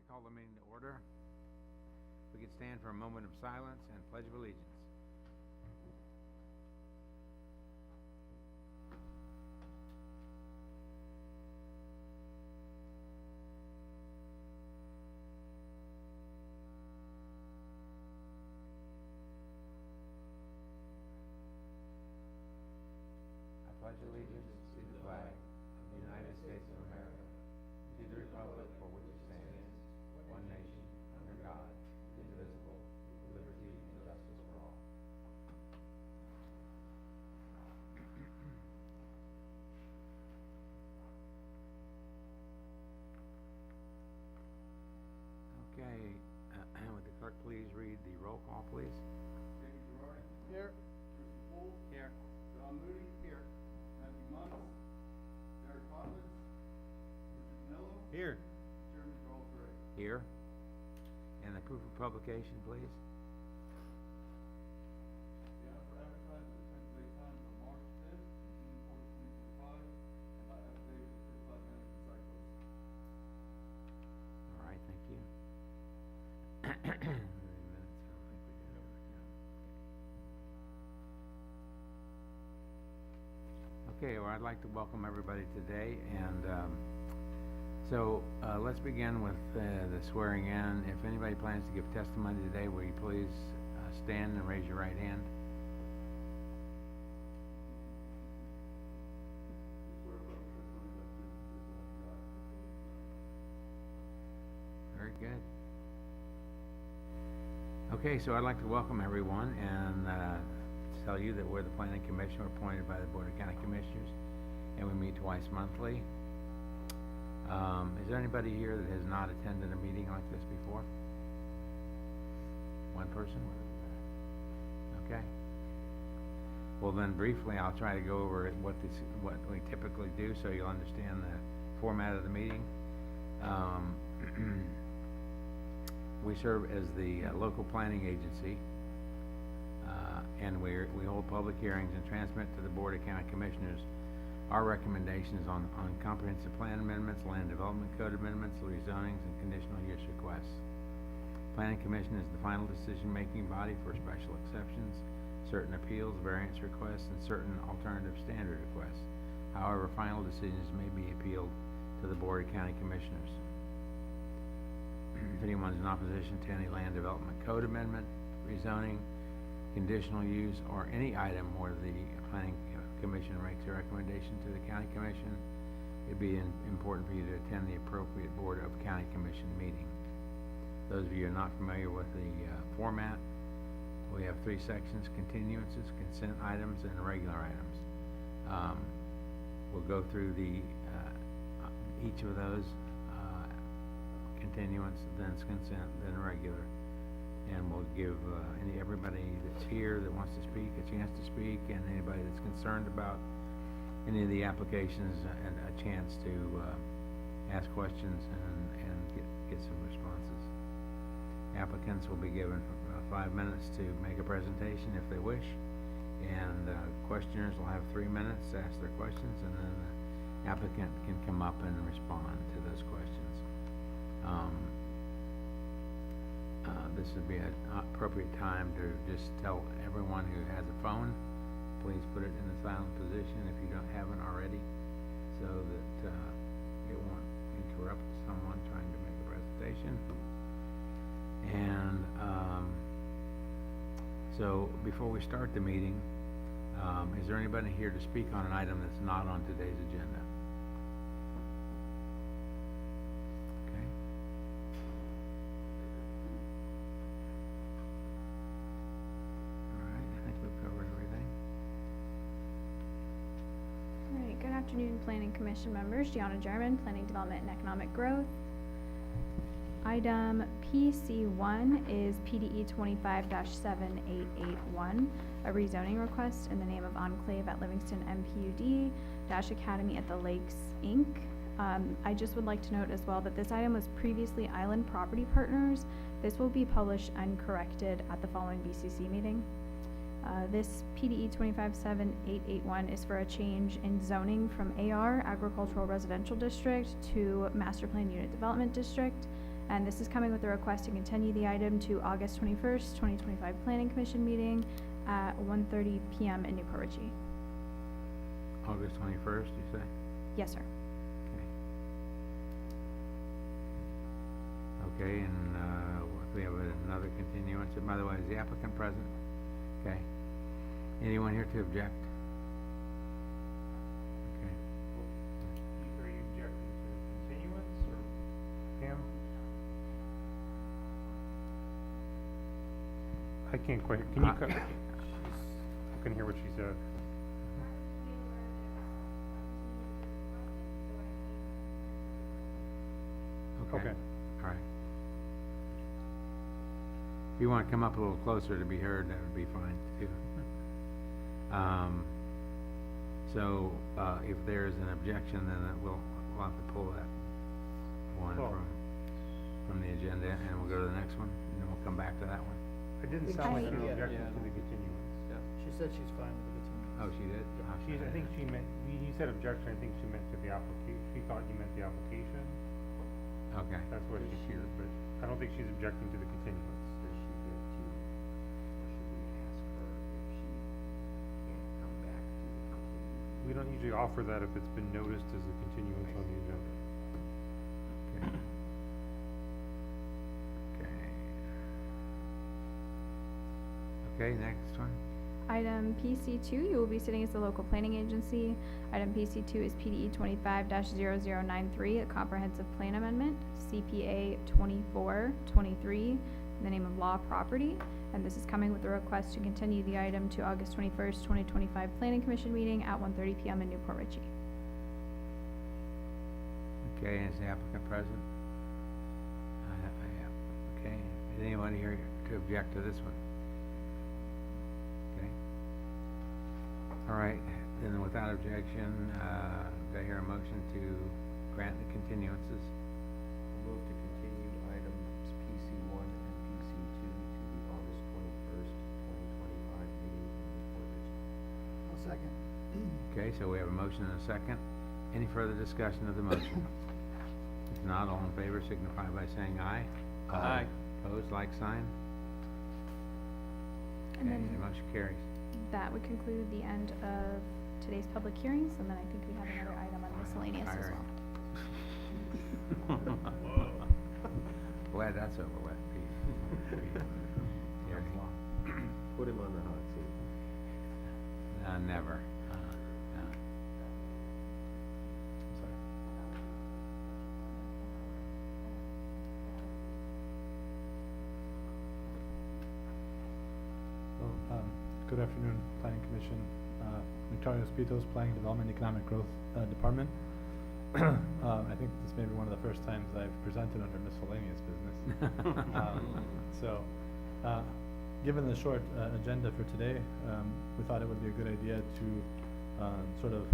call the meeting to order. We could stand for a moment of silence and pledge of allegiance. I pledge allegiance to the flag of the United States of America, to the republic for which it stands, one nation, under God, indivisible, with liberty and justice for all. Okay, would the clerk please read the roll call, please? James Gerardi. Here. Christian Poole. Here. John Moody. Here. Matthew Munn. Derek Hodges. Richard Canello. Here. Chairman Charles Gray. Here. And the proof of publication, please? The ad for advertising in the Pennsylvania Times on March 5th, June 4th, 2025, and by affidavit of certified mailing from Cyclist. All right, thank you. Okay, well, I'd like to welcome everybody today, and let's begin with the swearing in. If anybody plans to give testimony today, will you please stand and raise your right hand? Very good. Okay, so I'd like to welcome everyone and tell you that we're the Planning Commission. We're appointed by the Board of County Commissioners, and we meet twice monthly. Is there anybody here that has not attended a meeting like this before? One person? Okay. Well, then briefly, I'll try to go over what we typically do so you'll understand the format of the meeting. We serve as the local planning agency, and we hold public hearings and transmit to the Board of County Commissioners our recommendations on comprehensive plan amendments, land development code amendments, rezonings, and conditional use requests. Planning Commission is the final decision-making body for special exceptions, certain appeals, variance requests, and certain alternative standard requests. However, final decisions may be appealed to the Board of County Commissioners. If anyone is in opposition to any land development code amendment, rezoning, conditional use, or any item where the Planning Commission makes a recommendation to the County Commission, it'd be important for you to attend the appropriate Board of County Commission meeting. Those of you who are not familiar with the format, we have three sections: continuances, consent items, and regular items. We'll go through each of those, continuance, then consent, then regular, and we'll give everybody that's here that wants to speak a chance to speak, and anybody that's concerned about any of the applications a chance to ask questions and get some responses. Applicants will be given 5 minutes to make a presentation if they wish, and questioners will have 3 minutes to ask their questions, and then the applicant can come up and respond to those questions. This would be an appropriate time to just tell everyone who has a phone, please put it in the silent position if you don't haven't already, so that it won't interrupt someone trying to make a presentation. And so before we start the meeting, is there anybody here to speak on an item that's not on today's agenda? Good afternoon, Planning Commission members. Gianna German, Planning Development and Economic Growth. Item PC1 is PDE 25-7881, a rezoning request in the name of Enclave at Livingston MPUD Academy at the Lakes, Inc. I just would like to note as well that this item was previously Island Property Partners. This will be published uncorrected at the following BCC meeting. This PDE 25-7881 is for a change in zoning from AR, Agricultural Residential District, to Master Plan Unit Development District. And this is coming with a request to continue the item to August 21st, 2025 Planning Commission meeting at 1:30 PM in Newport Richey. August 21st, you say? Yes, sir. Okay, and, we have another continuance. And by the way, is the applicant present? Okay. Anyone here to object? Okay. Keith, are you objecting to the continuance, or Pam? I can't quite, can you, I couldn't hear what she said. Okay. All right. If you want to come up a little closer to be heard, that would be fine, too. So, if there's an objection, then we'll have to pull that one Cool. from the agenda, and we'll go to the next one, and then we'll come back to that one. It didn't think sound like she- an yeah, objection yeah. to the continuance. She said she's fine with the continuance. Oh, she did? She's, I think she meant, he said objection, I think she meant to the application, she thought you meant the application. Okay. That's what she heard, but I don't think she's objecting to the continuance. Does she get to, or should we ask her if she can't come back to the company? We don't usually offer that if it's been noticed as a continuance on the agenda. Okay. Okay. Okay, next one. Item PC2, you will be sitting as the local planning agency. Item PC2 is PDE 25-0093, a comprehensive plan amendment, CPA 2423, in the name of Law Property. And this is coming with a request to continue the item to August 21st, 2025 Planning Commission meeting at 1:30 PM in Newport Richey. Okay, is the applicant present? I am. Okay, is anyone here to object to this one? Okay. All right, then without objection, do I hear a motion to grant the continuances? Move to continue items PC one and PC two to the August 21st, 2025 meeting in Newport Richey. I'll second. Okay, so we have a motion and a second. Any further discussion of the motion? If not, all in favor signify by saying aye. Aye. Opposed, like sign? And Okay, then the motion carries. that would conclude the end of today's public hearings, and then I think we have another item on miscellaneous as Hiring. well. Glad that's over with. Yeah, Put him on the hot seat. never. No. Well, good afternoon, Planning Commission. Victoria Spitos, Planning Development Economic Growth Department. I think this may be one of the first times I've presented under miscellaneous business. Given the short agenda for today, we thought it would be a good idea to sort of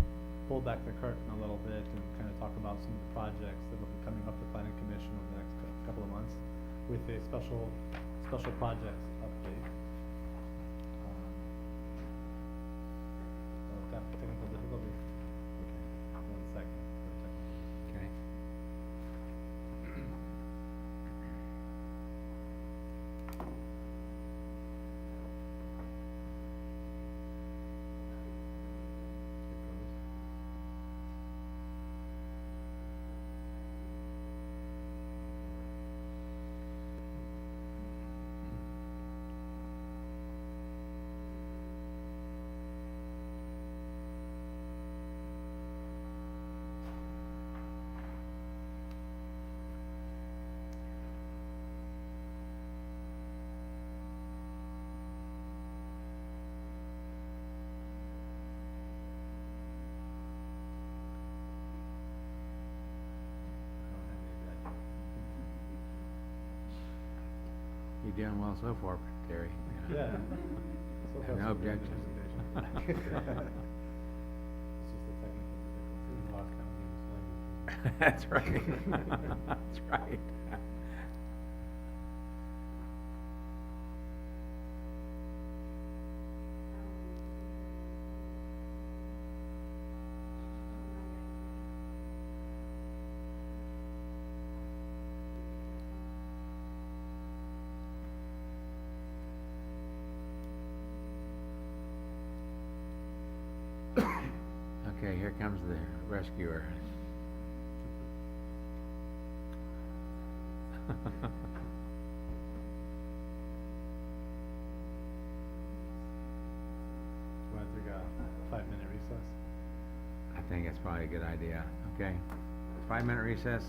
pull back the curtain a little bit and kind of talk about some of the projects that will be coming up to Planning Commission over the next couple of months with a special projects update. Technical difficulty? Okay, 1 second. Okay. You're doing well so far, Terry. Yeah. So far, No so good. objections. It's just a technical difficulty. Lost count of miscellaneous. That's right. That's right. here comes the rescuer. Want to take a 5-minute recess? I think that's probably a good idea, okay? 5-minute recess.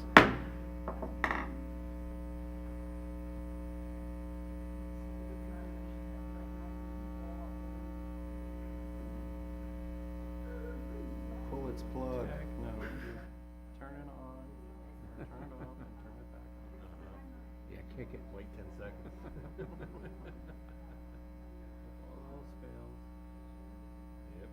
Pull its plug. No, turn it on, turn it off, and turn it back on. Yeah, kick it. Wait 10 seconds. If all else fails. Yep.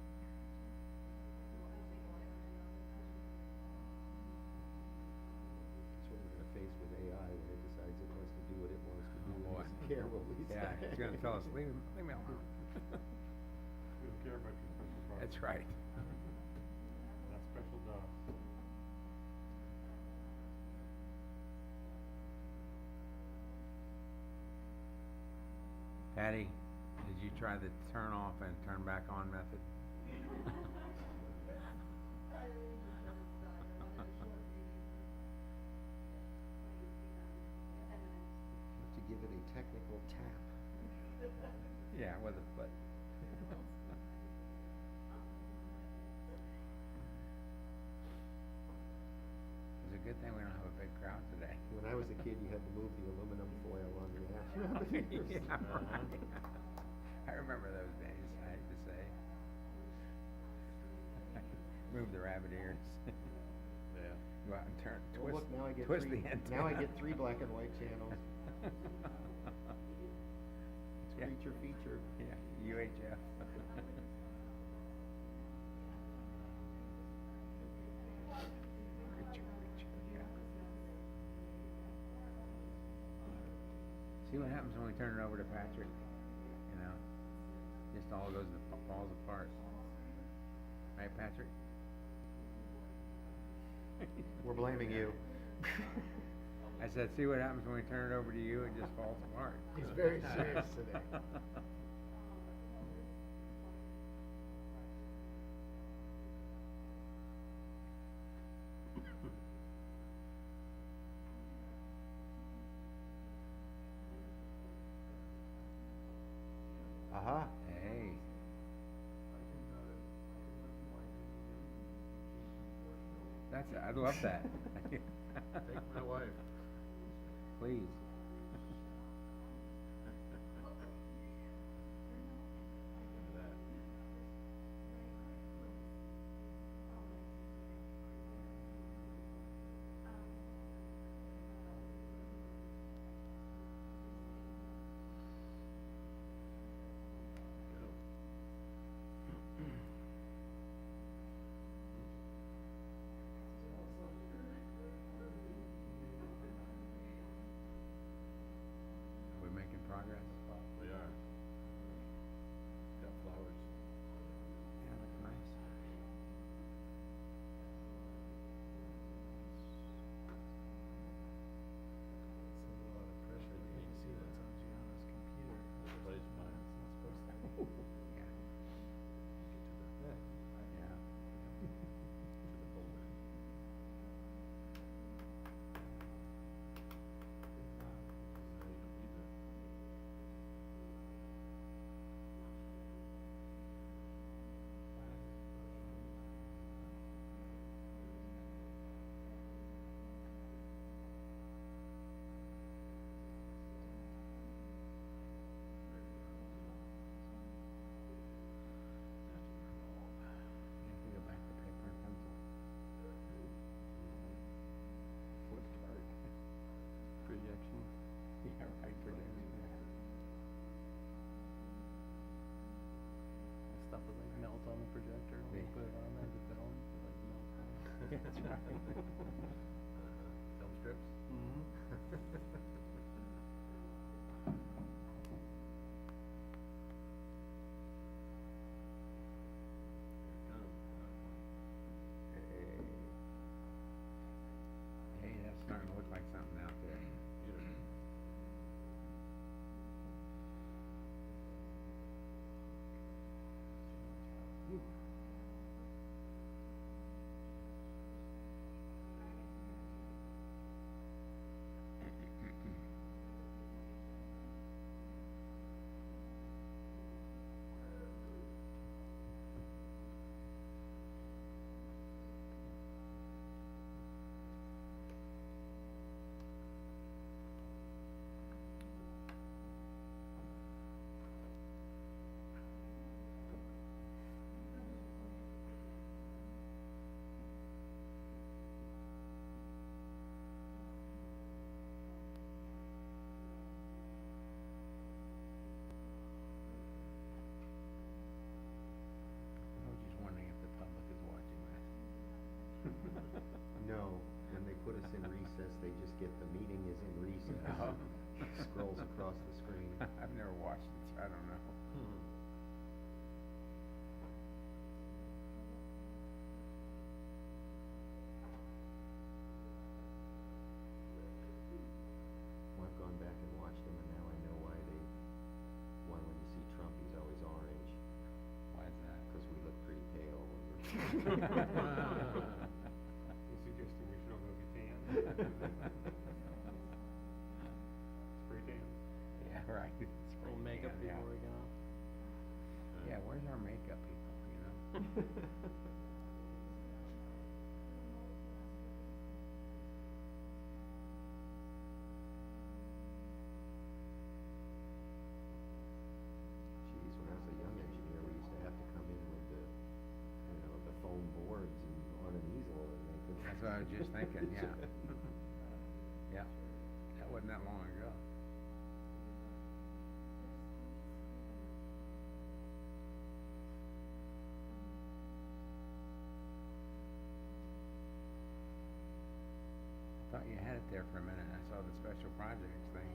That's what we're gonna face with AI when it decides it wants to do what it wants to do. Oh, boy. It doesn't care what we say. Yeah, he's gonna tell us, leave me alone. We don't care about your special project. That's right. That special dog. Patty, did you try the turn off and turn back on method? To give it a technical tap. Yeah, with a foot. It's a good thing we don't have a big crowd today. When I was a kid, you had to move the aluminum foil on the ash. Yeah, right. I remember those days, I hate to say. Move the rabbit ears. Yeah. Go out and turn, Well, twist, look, now I get twist three, the antenna. now I get 3 black and white channels. It's Yeah. creature feature. Yeah, UHF. Yeah. See what happens when we turn it over to Patrick, you know? Just all goes, falls apart. Right, Patrick? We're blaming you. I said, see what happens when we turn it over to you, it just falls apart. He's very serious today. Aha. Hey, I'd love that. Take my wife. Please. You suggesting we should all go get tan? Spray tan? Yeah, right. Little makeup Yeah, before we go. yeah, where's our makeup people, you know? Geez, when I was a young engineer, we used to have to come in with the, you know, the foam boards and on an easel and make them. That's what I was just thinking, yeah. Yeah, that wasn't that long ago. I thought you had it there for a minute, I saw the special projects thing.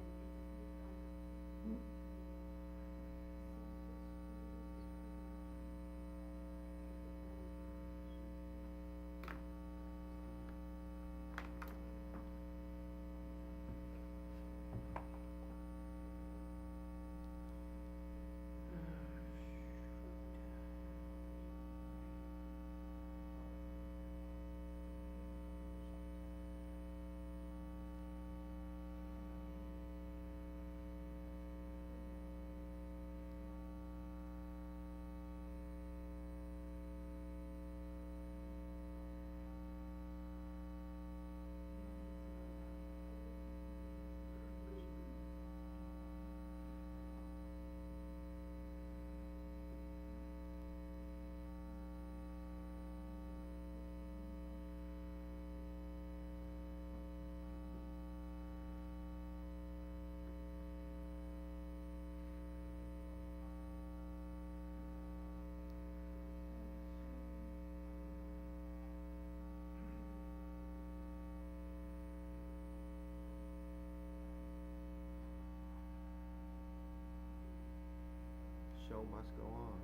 Show must go on.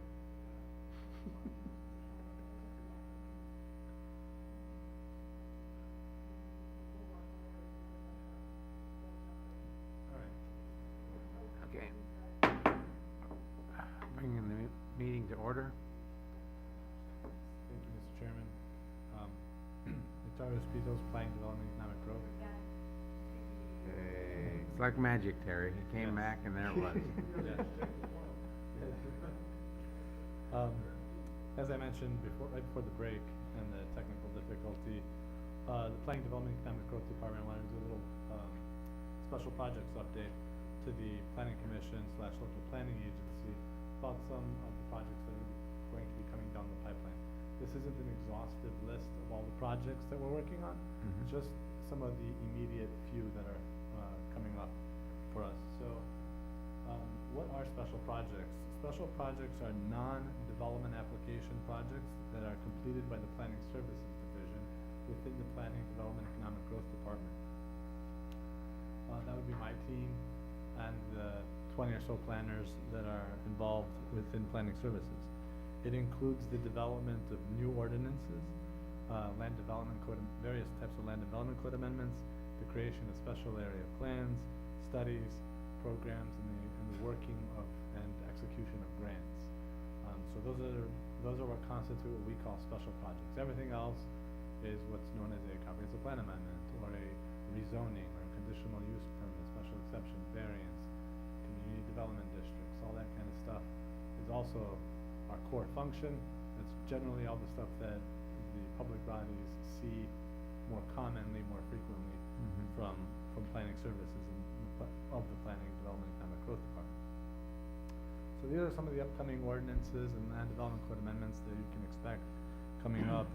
Okay. Bringing the meeting to order. Thank you, Mr. Chairman. Victoria Spizo's Planning Development Economic Growth. Hey. It's like magic, Terry. He came Yes. back and there it was. As I mentioned before, right before the break and the technical difficulty, the Planning Development Economic Growth Department wanted to do a little, special projects update to the Planning Commission / local planning agency about some of the projects that are going to be coming down the pipeline. This isn't an exhaustive list of all the projects that we're working on, Mhm. just some of the immediate few that are, coming up for us. So, what are special projects? Special projects are non-development application projects that are completed by the Planning Services Division within the Planning Development Economic Growth Department. That would be my team and the 20 or so planners that are involved within planning services. It includes the development of new ordinances, land development code, various types of land development code amendments, the creation of special area plans, studies, programs, and the working of and execution of grants. So those are what constitute what we call special projects. Everything else is what's known as a comprehensive plan amendment or a rezoning or conditional use permit, special exception, variance, community development districts, all that kind of stuff is also our core function. It's generally all the stuff that the public bodies see more commonly, more frequently Mhm. from planning services and of the Planning Development Economic Growth Department. So these are some of the upcoming ordinances and land development code amendments that you can expect coming up.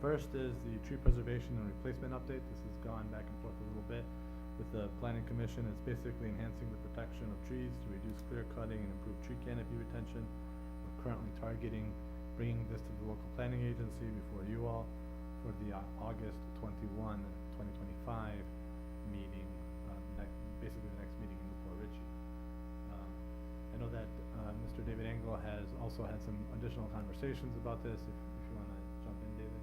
First is the tree preservation and replacement update. This has gone back and forth a little bit with the Planning Commission. It's basically enhancing the protection of trees to reduce clear cutting and improve tree canopy retention. We're currently targeting bringing this to the local planning agency before you all for the August 21, 2025 meeting, basically the next meeting in Newport Richey. I know that Mr. David Engel has also had some additional conversations about this, if you wanna jump in, David.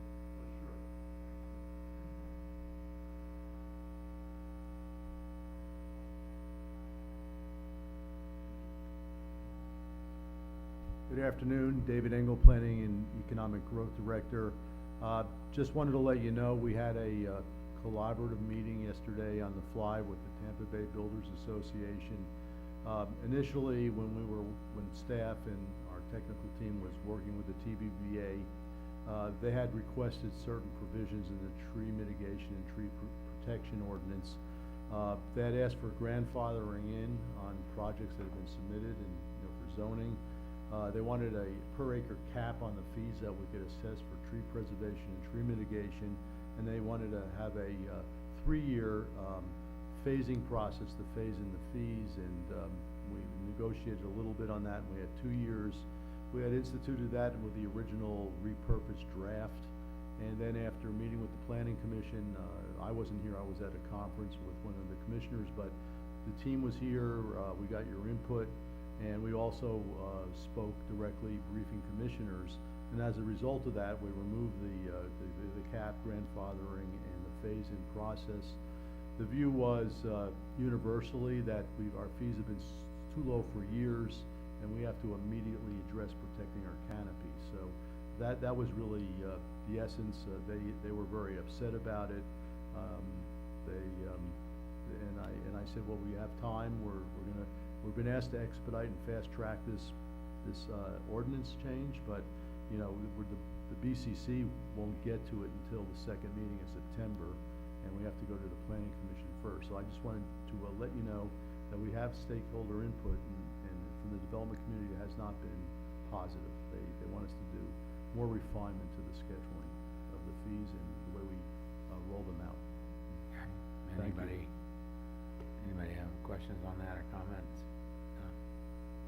Sure. Good Good afternoon, David Engel, Planning and Economic Growth Director. Just wanted to let you know, we had a collaborative meeting yesterday on the fly with the Tampa Bay Builders Association. Initially, when staff and our technical team was working with the TBBA, they had requested certain provisions in the tree mitigation and tree protection ordinance. They had asked for grandfathering in on projects that had been submitted and, for zoning. They wanted a per acre cap on the fees that we could assess for tree preservation and tree mitigation, and they wanted to have a 3-year phasing process to phase in the fees, and we negotiated a little bit on that, and we had 2 years. We had instituted that with the original repurposed draft, and then after meeting with the Planning Commission, I wasn't here, I was at a conference with one of the commissioners, but the team was here, we got your input, and we also spoke directly, briefing commissioners, and as a result of that, we removed the cap grandfathering and the phase-in process. The view was universally that our fees have been too low for years, and we have to immediately address protecting our canopy. So that was really the essence. They were very upset about it. And I said, well, we have time. We've been asked to expedite and fast track this ordinance change, but the BCC won't get to it until the second meeting in September, and we have to go to the Planning Commission first. So I just wanted to let you know that we have stakeholder input, and from the development community it has not been positive. They want us to do more refinement to the scheduling of the fees and the way we roll them out. Thank you. Anybody have questions on that or comments?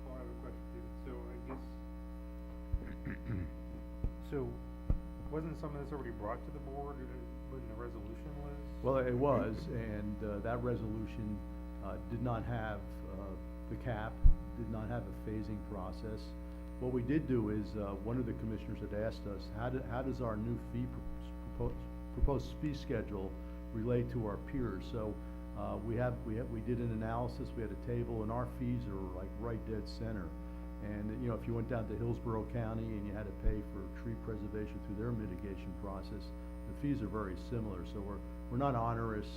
Oh, I have a question too. So I guess, so wasn't some of this already brought to the board when the resolution was? Well, it was, and that resolution did not have the cap, did not have a phasing process. What we did do is, one of the commissioners had asked us, how does our new proposed fee schedule relate to our peers? So we did an analysis, we had a table, and our fees are like right dead center. And if you went down to Hillsborough County and you had to pay for tree preservation through their mitigation process, the fees are very similar. So we're not onerous,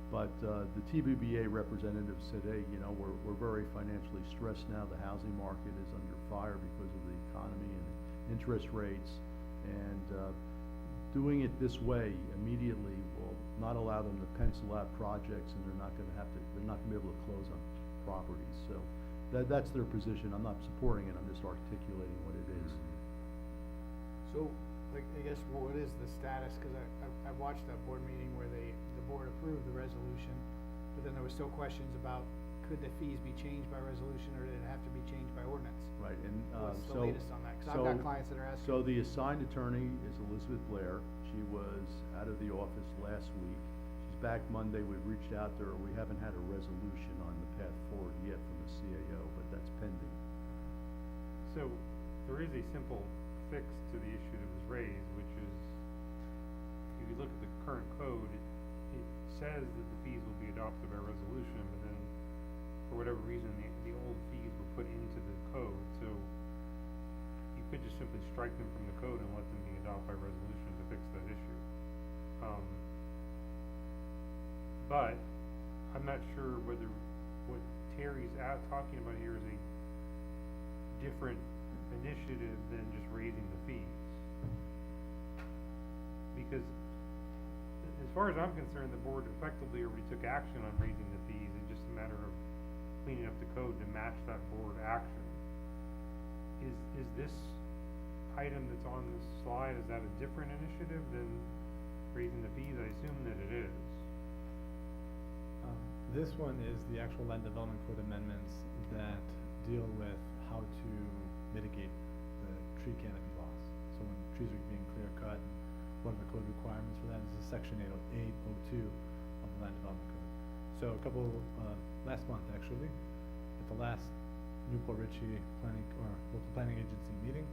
but the TBBA representative said, hey, we're very financially stressed now. The housing market is under fire because of the economy and interest rates, and doing it this way immediately will not allow them to pencil out projects, and they're not going to be able to close on properties. So that's their position. I'm not supporting it, I'm just articulating what it is. So, I guess, what is the status? Because I watched that board meeting where the board approved the resolution, but then there were still questions about, could the fees be changed by resolution, or did it have to be changed by ordinance? Right, and What's the latest on that? Because I've got clients that are asking. So the assigned attorney is Elizabeth Blair. She was out of the office last week. She's back Monday. We've reached out to her. We haven't had a resolution on the path forward yet from the CAO, but that's pending. So there is a simple fix to the issue that was raised, which is, if you look at the current code, it says that the fees will be adopted by resolution, but then for whatever reason, the old fees were put into the code. So you could just simply strike them from the code and let them be adopted by resolution to fix that issue. But I'm not sure whether what Terry's talking about here is a different initiative than just raising the fees. Because as far as I'm concerned, the board effectively already took action on raising the fees. It's just a matter of cleaning up the code to match that board action. Is this item that's on this slide, is that a different initiative than raising the fees? I assume that it is. This one is the actual land development code amendments that deal with how to mitigate the tree canopy loss. So when trees are being clear cut, one of the code requirements for that is section 802 of the land development code. So last month actually, at the last Newport Richey local planning agency meeting,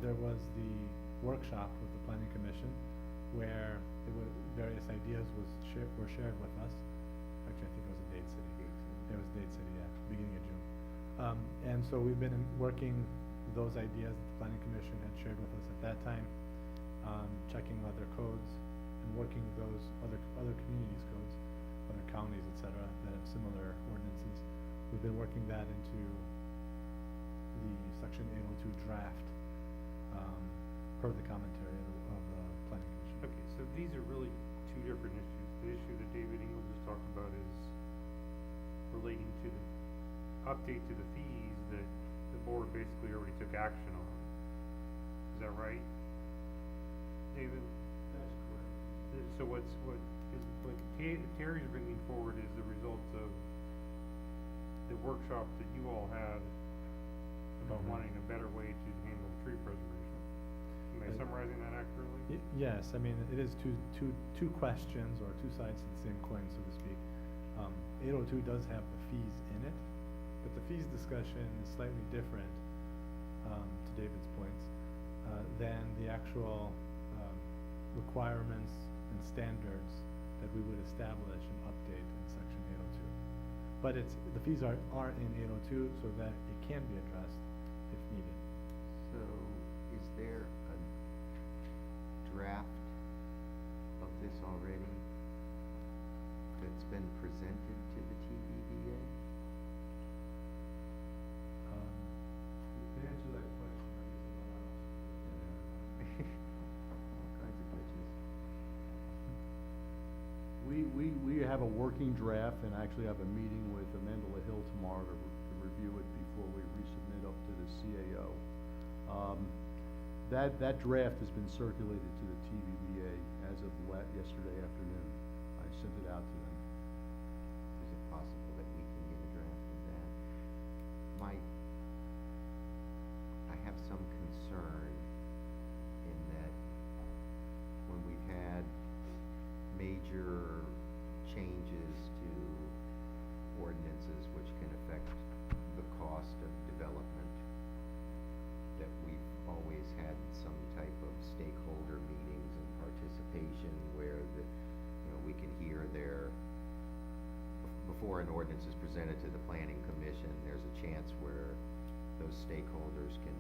there was the workshop with the planning commission where various ideas were shared with us. Actually, I think it was in Dade City. It was Dade City, yeah, beginning of June. And so we've been working those ideas that the planning commission had shared with us at that time, checking other codes and working with those other communities' codes, other counties, et cetera, that have similar ordinances. We've been working that into the section 802 draft, per the commentary of the planning commission. Okay, so these are really two different issues. The issue that David Engel just talked about is relating to the update to the fees that the board basically already took action on. Is that right, David? That's correct. So what Terry's bringing forward is the result of the workshop that you all had about wanting a better way to handle tree preservation. Am I summarizing that accurately? Yes, I mean, it is two questions or two sides to the same coin, so to speak. 802 does have the fees in it, but the fees discussion is slightly different, to David's points, than the actual requirements and standards that we would establish and update in section 802. But the fees are in 802 so that it can be addressed if needed. So, is there a draft of this already that's been presented to the TBBA? To answer that question, I guess I'm not honest. All kinds of glitches. We have a working draft and actually have a meeting with Amanda Hill tomorrow to review it before we resubmit up to the CAO. That draft has been circulated to the TBBA as of yesterday afternoon. I sent it out to them. Is it possible that we can get a draft of that? I have some concern in that when we've had major changes to ordinances which can affect the cost of development, that we've always had some type of stakeholder meetings and participation where we can hear before an ordinance is presented to the planning commission, there's a chance where those stakeholders can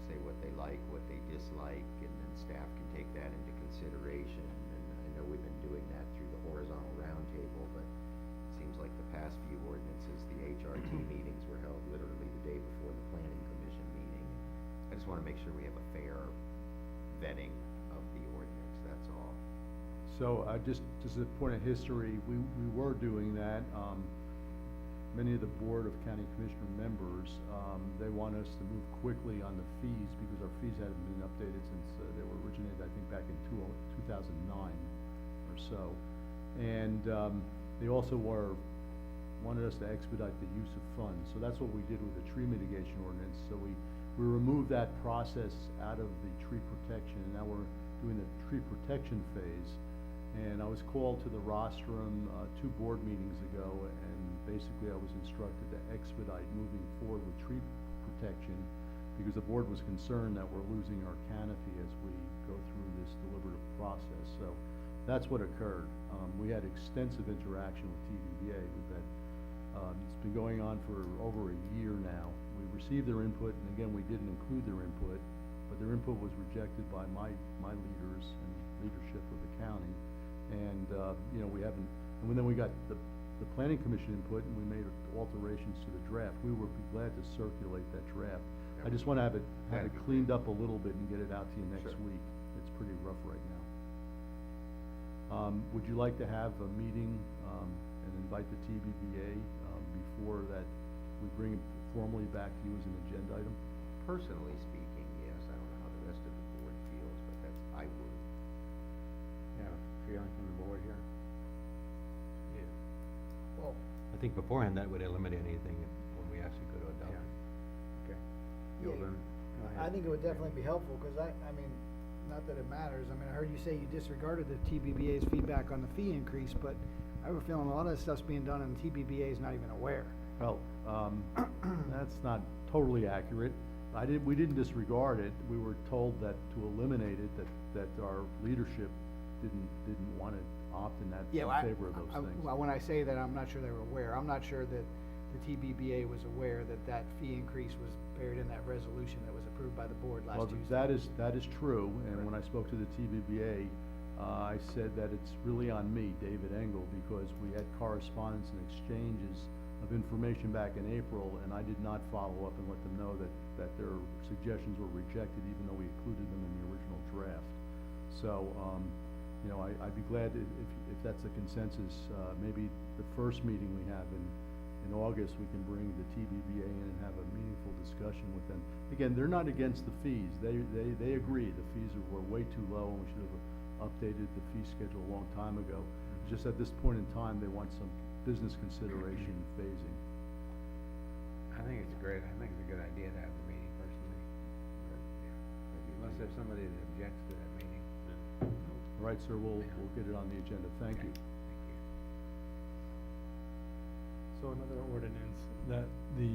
say what they like, what they dislike, and then staff can take that into consideration. And I know we've been doing that through the horizontal roundtable, but it seems like the past few ordinances, the HRT meetings were held literally the day before the planning commission meeting. I just wanna make sure we have a fair vetting of the ordinance, that's all. So just as a point of history, we were doing that. Many of the Board of County Commissioner members, they want us to move quickly on the fees because our fees hadn't been updated since they were originated, I think, back in 2009 or so. And they also wanted us to expedite the use of funds. So that's what we did with the tree mitigation ordinance. So we removed that process out of the tree protection, and now we're doing the tree protection phase. And I was called to the rostrum 2 board meetings ago, and basically I was instructed to expedite moving forward with tree protection because the board was concerned that we're losing our canopy as we go through this deliberative process. So that's what occurred. We had extensive interaction with TBBA. It's been going on for over a year now. We received their input, and again, we didn't include their input, but their input was rejected by my leaders and leadership of the county. And, we haven't, and then we got the planning commission input and we made alterations to the draft. We would be glad to circulate that draft. I just wanna have it cleaned up a little bit and get it out to you next week. It's pretty rough right now. Would you like to have a meeting, and invite the TBBA, before that we bring it formally back to you as an agenda item? Personally speaking, yes, I don't know how the rest of the board feels, but I would. Yeah, feeling from the board here? Yeah. Well, I think beforehand that would eliminate anything when we actually go to adopt. Okay. Yeah, You'll I think it would definitely be helpful, because I mean, not that it matters, I mean, I heard you say you disregarded the TBBA's feedback on the fee increase, but I have a feeling a lot of this stuff's being done and the TBBA is not even aware. Well, that's not totally accurate. We didn't disregard it. We were told that to eliminate it, that our leadership didn't want to opt in Yeah, in favor of those things. Well, when I say that, I'm not sure they were aware. I'm not sure that the TBBA was aware that that fee increase was buried in that resolution that was approved by the board last Well, Tuesday. that is true, and when I spoke to the TBBA, I said that it's really on me, David Engel, because we had correspondence and exchanges of information back in April, and I did not follow up and let them know that their suggestions were rejected, even though we included them in the original draft. So, you know, I'd be glad if that's the consensus, maybe the first meeting we have in August, we can bring the TBBA in and have a meaningful discussion with them. Again, they're not against the fees. They agree the fees were way too low and we should have updated the fee schedule a long time ago. Just at this point in time, they want some business consideration and phasing. I think it's great, I think it's a good idea to have the meeting personally. Unless there's somebody that objects to that meeting. All right, sir, we'll get it on the agenda. Thank you. Thank you. So another ordinance that the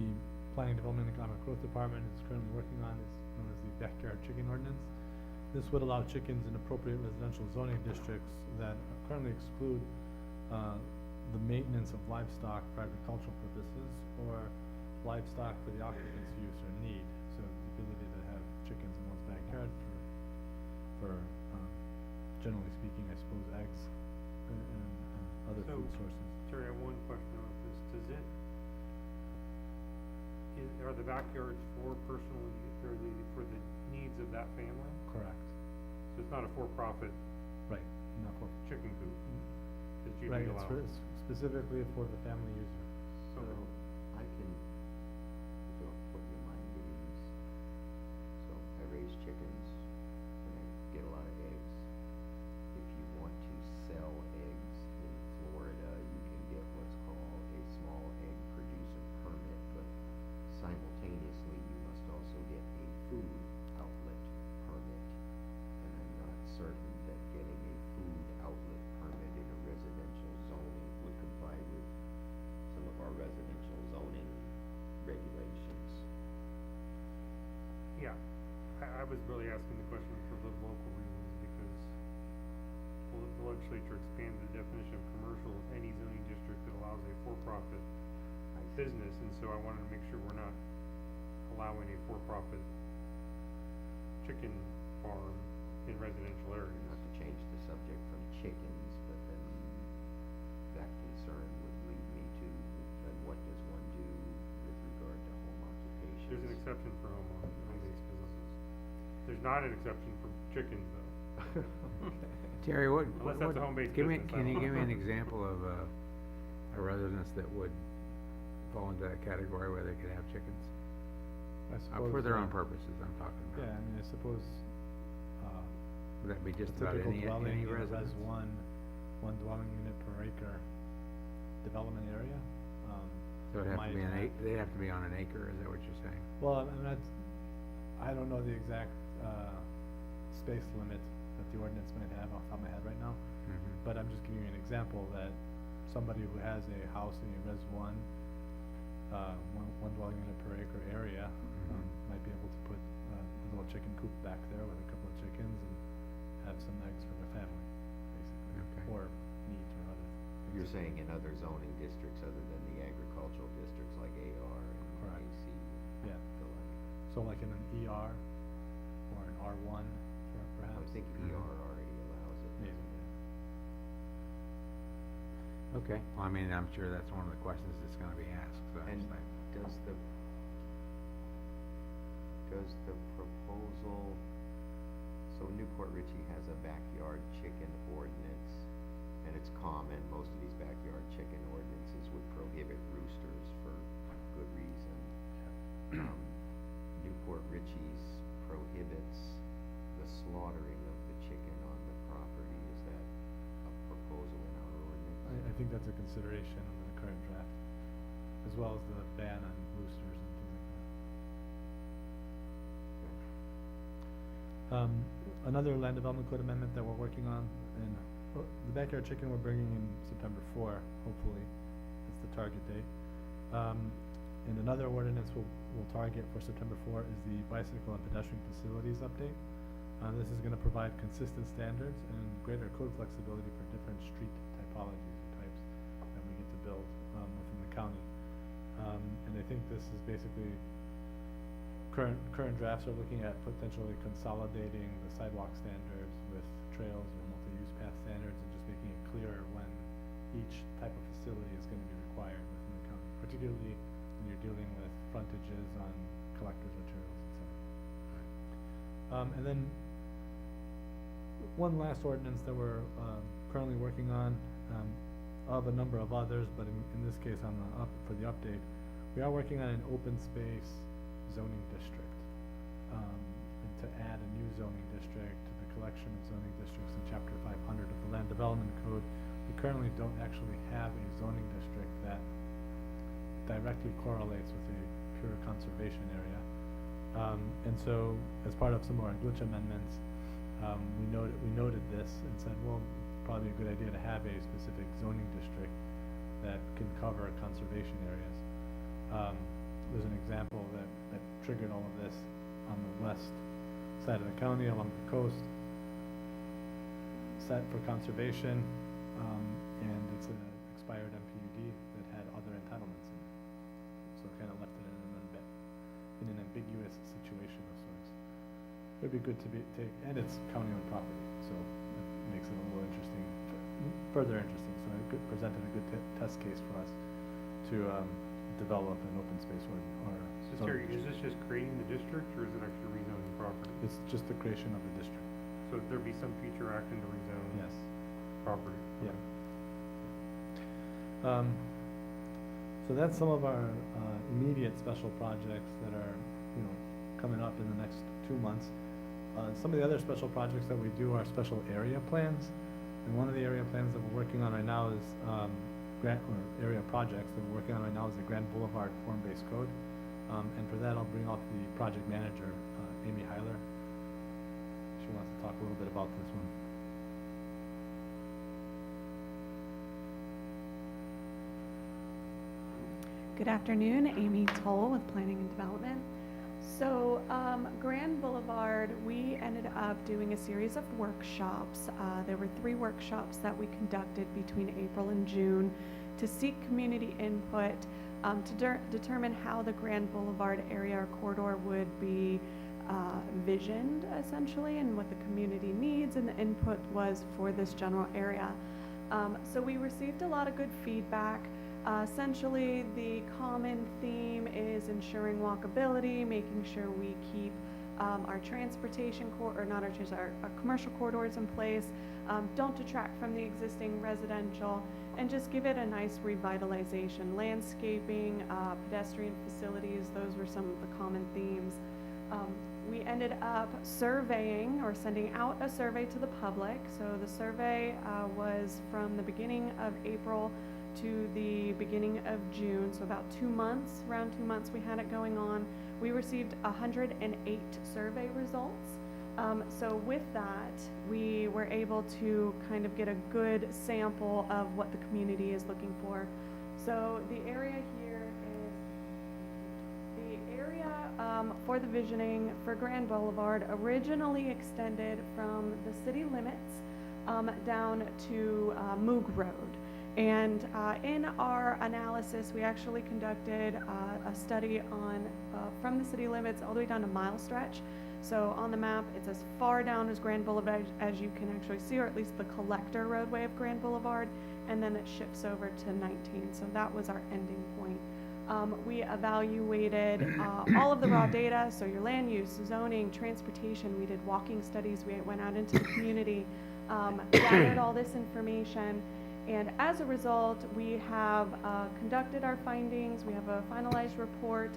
Planning Development and Economic Growth Department is currently working on is known as the Backyard Chicken Ordinance. This would allow chickens in appropriate residential zoning districts that currently exclude the maintenance of livestock for agricultural purposes or livestock for the occupant's use or need. So the ability to have chickens in one's backyard for generally speaking, I suppose, eggs and other So, food sources. Terry, I have one question about this. Are the backyards for personal, for the needs of that family? Correct. So it's not a for-profit Right. Not for. chicken coop that you'd Right, be it's allowed? specifically for the family user. So I can, put your mind at ease. So I raise chickens and I get a lot of eggs. If you want to sell eggs in Florida, you can get what's called a small egg producer permit, but simultaneously you must also get a food outlet permit. And I'm not certain that getting a food outlet permit in a residential zoning would comply with some of our residential zoning regulations. Yeah, I was really asking the question for the local reasons because the legislature expanded the definition of commercial of any zoning district that allows a for-profit business, and so I wanted to make sure we're not allowing a for-profit chicken farm in residential areas. Not to change the subject from chickens, but then that concern would lead me to, then what does one do with regard to home occupations? There's an exception for home-based businesses. There's not an exception for chickens, though. Terry, what? Unless that's a home-based give me- business, I Can you don't give me know. an example of a residence that would fall into that category where they could have chickens? I suppose. For their own purposes, I'm talking about. Yeah, I mean, I suppose, Would that be just a about typical any dwelling in a residence? one dwelling unit per acre development area. So it'd have to might be have- they'd have to be on an acre, is that what you're saying? Well, I'm not, I don't know the exact, space limit that the ordinance might have off the top of my head right now. Mhm. But I'm just giving you an example that somebody who has a house in a Res one, one dwelling unit per acre area, Mhm. might be able to put a little chicken coop back there with a couple of chickens and have some eggs for their family, basically. Okay. Or meat or other. You're saying in other zoning districts other than the agricultural districts like AR and Correct. AC? Yeah. The like. So like in an ER or an R1 perhaps. I think ER already allows it. Maybe, doesn't it? Okay, well, I mean, I'm sure that's one of the questions that's gonna be asked, so I And just like. does the proposal, so Newport Richey has a backyard chicken ordinance, and it's common, most of these backyard chicken ordinances would prohibit roosters for good reason. Newport Richey's prohibits the slaughtering of the chicken on the property. Is that a proposal in our ordinance? I think that's a consideration under the current draft, as well as the ban on roosters and things like that. Another land development code amendment that we're working on, and the backyard chicken we're bringing in September 4, hopefully, that's the target date. And another ordinance we'll target for September 4 is the bicycle and pedestrian facilities update. This is gonna provide consistent standards and greater code flexibility for different street typologies or types that we get to build, within the county. And I think this is basically, current drafts are looking at potentially consolidating the sidewalk standards with trails or multi-use path standards and just making it clearer when each type of facility is gonna be required within the county, particularly when you're dealing with frontages on collectors or trails, et cetera. And then one last ordinance that we're currently working on, of a number of others, but in this case for the update, we are working on an open space zoning district. And to add a new zoning district to the collection of zoning districts in chapter 500 of the Land Development Code. We currently don't actually have a zoning district that directly correlates with a pure conservation area. And so, as part of some of our glitch amendments, we noted this and said, well, it's probably a good idea to have a specific zoning district that can cover conservation areas. There's an example that triggered all of this on the west side of the county along the coast, set for conservation, and it's an expired MPUD that had other entitlements in it. So kind of left it in an ambiguous situation of sorts. It would be good to and it's county-owned property, so that makes it a little interesting, further interesting. So it presented a good test case for us to develop an open space or So Terry, is this just creating the district, or is it actually rezoning property? It's just the creation of the district. So there'd be some future action to rezone? Yes. Property? Yeah. So that's some of our immediate special projects that are, coming up in the next 2 months. Some of the other special projects that we do are special area plans. And one of the area plans that we're working on right now is area projects that we're working on right now is the Grand Boulevard form-based code. And for that, I'll bring out the project manager, Amy Heiler. She wants to talk a little bit about this one. Good afternoon, Amy Toll with Planning and Development. So Grand Boulevard, we ended up doing a series of workshops. There were 3 workshops that we conducted between April and June to seek community input to determine how the Grand Boulevard area or corridor would be visioned essentially, and what the community needs and the input was for this general area. So we received a lot of good feedback. Essentially, the common theme is ensuring walkability, making sure we keep our transportation our commercial corridors in place, don't detract from the existing residential, and just give it a nice revitalization. Landscaping, pedestrian facilities, those were some of the common themes. We ended up surveying or sending out a survey to the public. So the survey was from the beginning of April to the beginning of June, so about 2 months, around 2 months we had it going on. We received 108 survey results. So with that, we were able to kind of get a good sample of what the community is looking for. So the area here is the area for the visioning for Grand Boulevard, originally extended from the city limits down to Moog Road. And in our analysis, we actually conducted a study on from the city limits all the way down to mile stretch. So on the map, it's as far down as Grand Boulevard as you can actually see, or at least the collector roadway of Grand Boulevard, and then it shifts over to 19. So that was our ending point. We evaluated all of the raw data, so your land use, zoning, transportation. We did walking studies. We went out into the community, gathered all this information. And as a result, we have conducted our findings. We have a finalized report.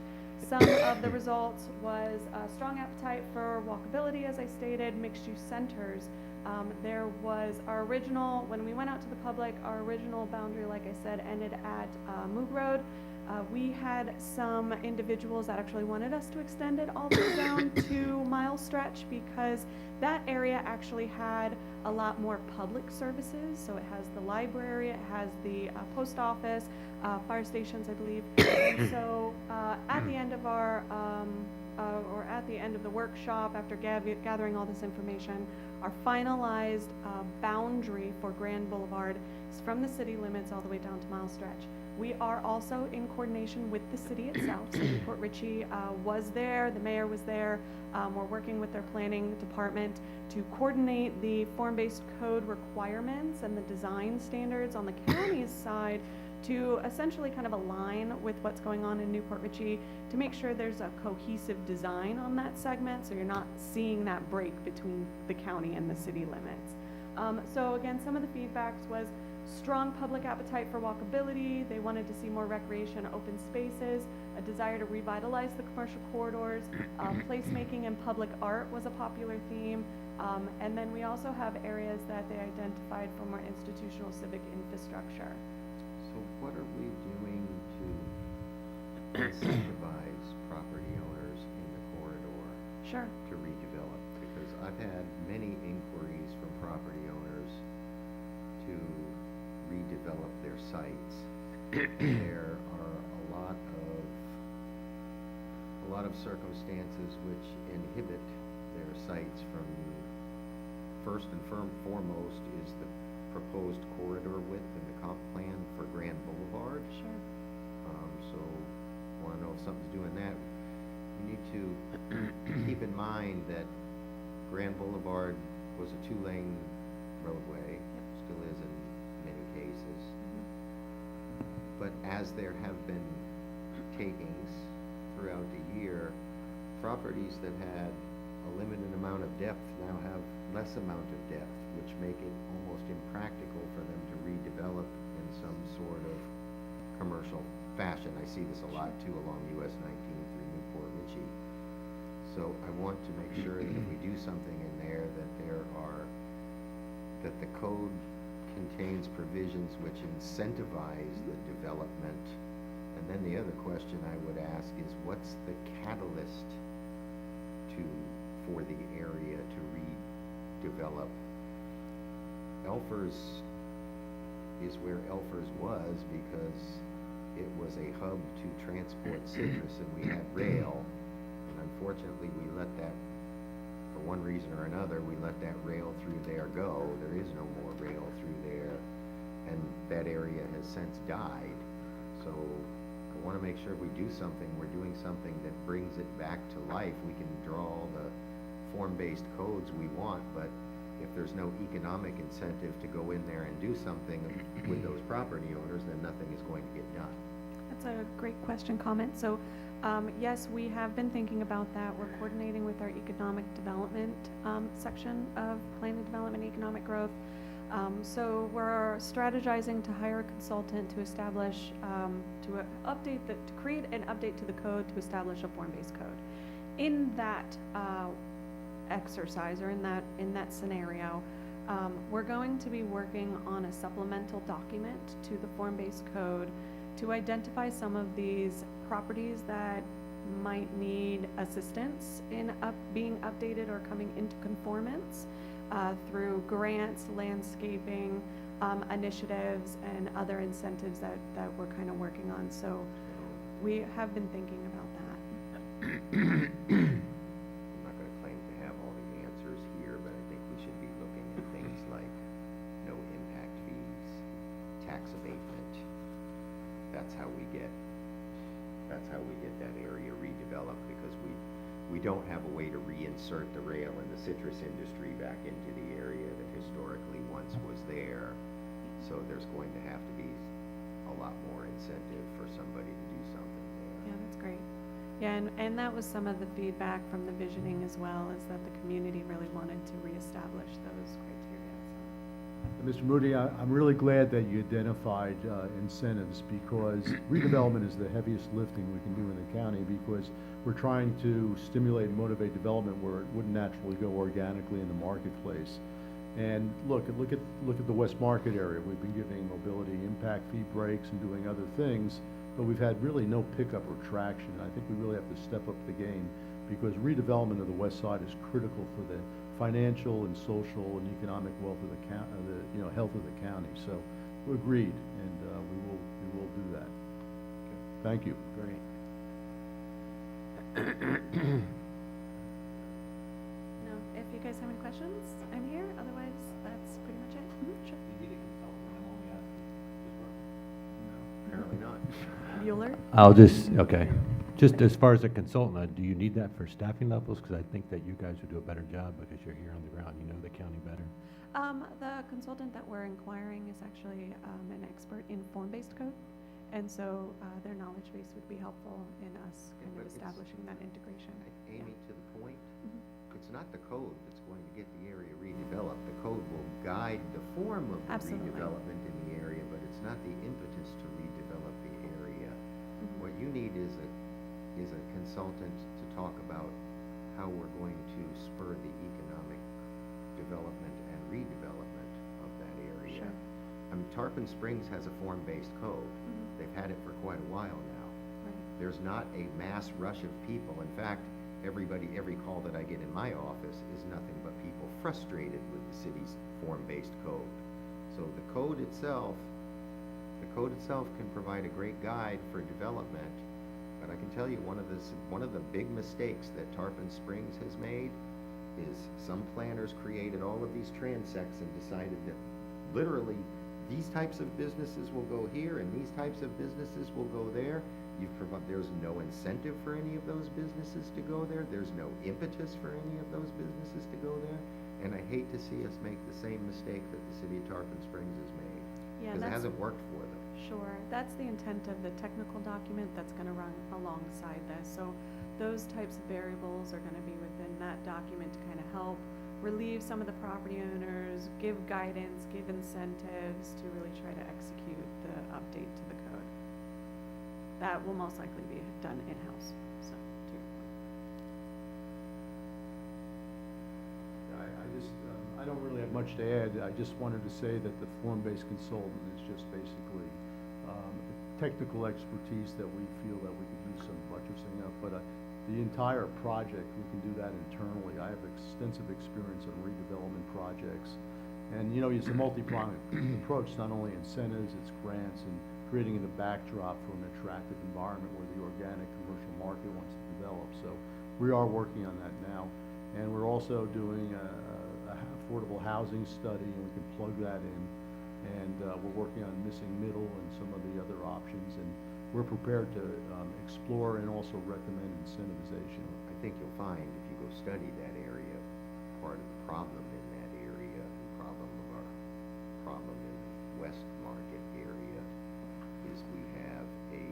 Some of the results was a strong appetite for walkability, as I stated, mixed-use centers. There was our original, when we went out to the public, our original boundary, like I said, ended at Moog Road. We had some individuals that actually wanted us to extend it all the way down to mile stretch, because that area actually had a lot more public services. So it has the library, it has the post office, fire stations, I believe. And so at the end of our, or at the end of the workshop, after gathering all this information, our finalized boundary for Grand Boulevard is from the city limits all the way down to Mile Stretch. We are also in coordination with the city itself. So Newport Richey was there, the mayor was there. We're working with their planning department to coordinate the form-based code requirements and the design standards on the county's side to essentially kind of align with what's going on in Newport Richey to make sure there's a cohesive design on that segment so you're not seeing that break between the county and the city limits. So again, some of the feedbacks was strong public appetite for walkability. They wanted to see more recreation, open spaces, a desire to revitalize the commercial corridors. Placemaking and public art was a popular theme. And then we also have areas that they identified for more institutional civic infrastructure. So what are we doing to incentivize property owners in the corridor Sure. to redevelop? Because I've had many inquiries from property owners to redevelop their sites. There are a lot of circumstances which inhibit their sites from, first and foremost is the proposed corridor width in the comp plan for Grand Boulevard. Sure. So wanna know if something's doing that. You need to keep in mind that Grand Boulevard was a 2-lane roadway, still is in many cases. But as there have been takings throughout the year, properties that had a limited amount of depth now have less amount of depth, which make it almost impractical for them to redevelop in some sort of commercial fashion. I see this a lot too along US 19 through Newport Richey. So I want to make sure that if we do something in there, that the code contains provisions which incentivize the development. And then the other question I would ask is, what's the catalyst for the area to redevelop? Elfers is where Elfers was because it was a hub to transport citrus and we had rail. And unfortunately, we let that, for one reason or another, we let that rail through there go. There is no more rail through there. And that area has since died. So I want to make sure we do something, we're doing something that brings it back to life. We can draw all the form-based codes we want, but if there's no economic incentive to go in there and do something with those property owners, then nothing is going to get done. That's a great question, comment. So, yes, we have been thinking about that. We're coordinating with our economic development section of Plan and Development and Economic Growth. So we're strategizing to hire a consultant to establish, to create an update to the code to establish a form-based code. In that exercise or in that scenario, we're going to be working on a supplemental document to the form-based code to identify some of these properties that might need assistance in being updated or coming into conformance through grants, landscaping, initiatives, and other incentives that we're kind of working on. So we have been thinking about that. I'm not going to claim to have all the answers here, but I think we should be looking at things like no impact fees, tax abatement. That's how we get that area redeveloped, because we don't have a way to reinsert the rail and the citrus industry back into the area that historically once was there. So there's going to have to be a lot more incentive for somebody to do something there. Yeah, that's great. Yeah, and that was some of the feedback from the visioning as well, is that the community really wanted to reestablish those criteria. Mr. Moody, I'm really glad that you identified incentives, because redevelopment is the heaviest lifting we can do in the county, because we're trying to stimulate and motivate development where it wouldn't naturally go organically in the marketplace. And look at the West Market area. We've been giving mobility impact fee breaks and doing other things, but we've had really no pickup or traction. And I think we really have to step up the game, because redevelopment of the west side is critical for the financial and social and economic wealth of the county, health of the county. So we agreed, and we will do that. Thank you. Great. No, if you guys have any questions, I'm here. Otherwise, that's pretty much it. Sure. You need a consultant, I'm only asking. Just working. Apparently not. Bueller? I'll just, okay. Just as far as a consultant, do you need that for staffing levels? Because I think that you guys would do a better job because you're here on the ground, you know the county better. The consultant that we're inquiring is actually an expert in form-based code. And so their knowledge base would be helpful in us kind But of it's- establishing that integration. Amy, to the point, Mhm. it's not the code that's going to get the area redeveloped. The code will guide the form of the Absolutely. redevelopment in the area, but it's not the impetus to redevelop the area. Mhm. What you need is a consultant to talk about how we're going to spur the economic development and redevelopment of that area. Sure. I mean, Tarpon Springs has a form-based code. Mhm. They've had it for quite a while now. Right. There's not a mass rush of people. In fact, every call that I get in my office is nothing but people frustrated with the city's form-based code. So the code itself can provide a great guide for development, but I can tell you one of the big mistakes that Tarpon Springs has made is some planners created all of these transects and decided that literally these types of businesses will go here and these types of businesses will go there. There's no incentive for any of those businesses to go there. There's no impetus for any of those businesses to go there. And I hate to see us make the same mistake that the city of Tarpon Springs has made. Yeah, Because it that's- hasn't worked for them. Sure, that's the intent of the technical document that's gonna run alongside this. So those types of variables are gonna be within that document to kind of help relieve some of the property owners, give guidance, give incentives to really try to execute the update to the code. That will most likely be done in-house, so, to your point. I don't really have much to add. I just wanted to say that the form-based consultant is just basically technical expertise that we feel that we could do some buttressing of, but the entire project, we can do that internally. I have extensive experience on redevelopment projects, and it's a multi-pronged approach, not only incentives, it's grants, and creating the backdrop for an attractive environment where the organic commercial market wants to develop. So we are working on that now, and we're also doing a affordable housing study, and we can plug that in. And we're working on missing middle and some of the other options, and we're prepared to explore and also recommend incentivization. I think you'll find if you go study that area, part of the problem in that area, and problem in the West Market area, is we have a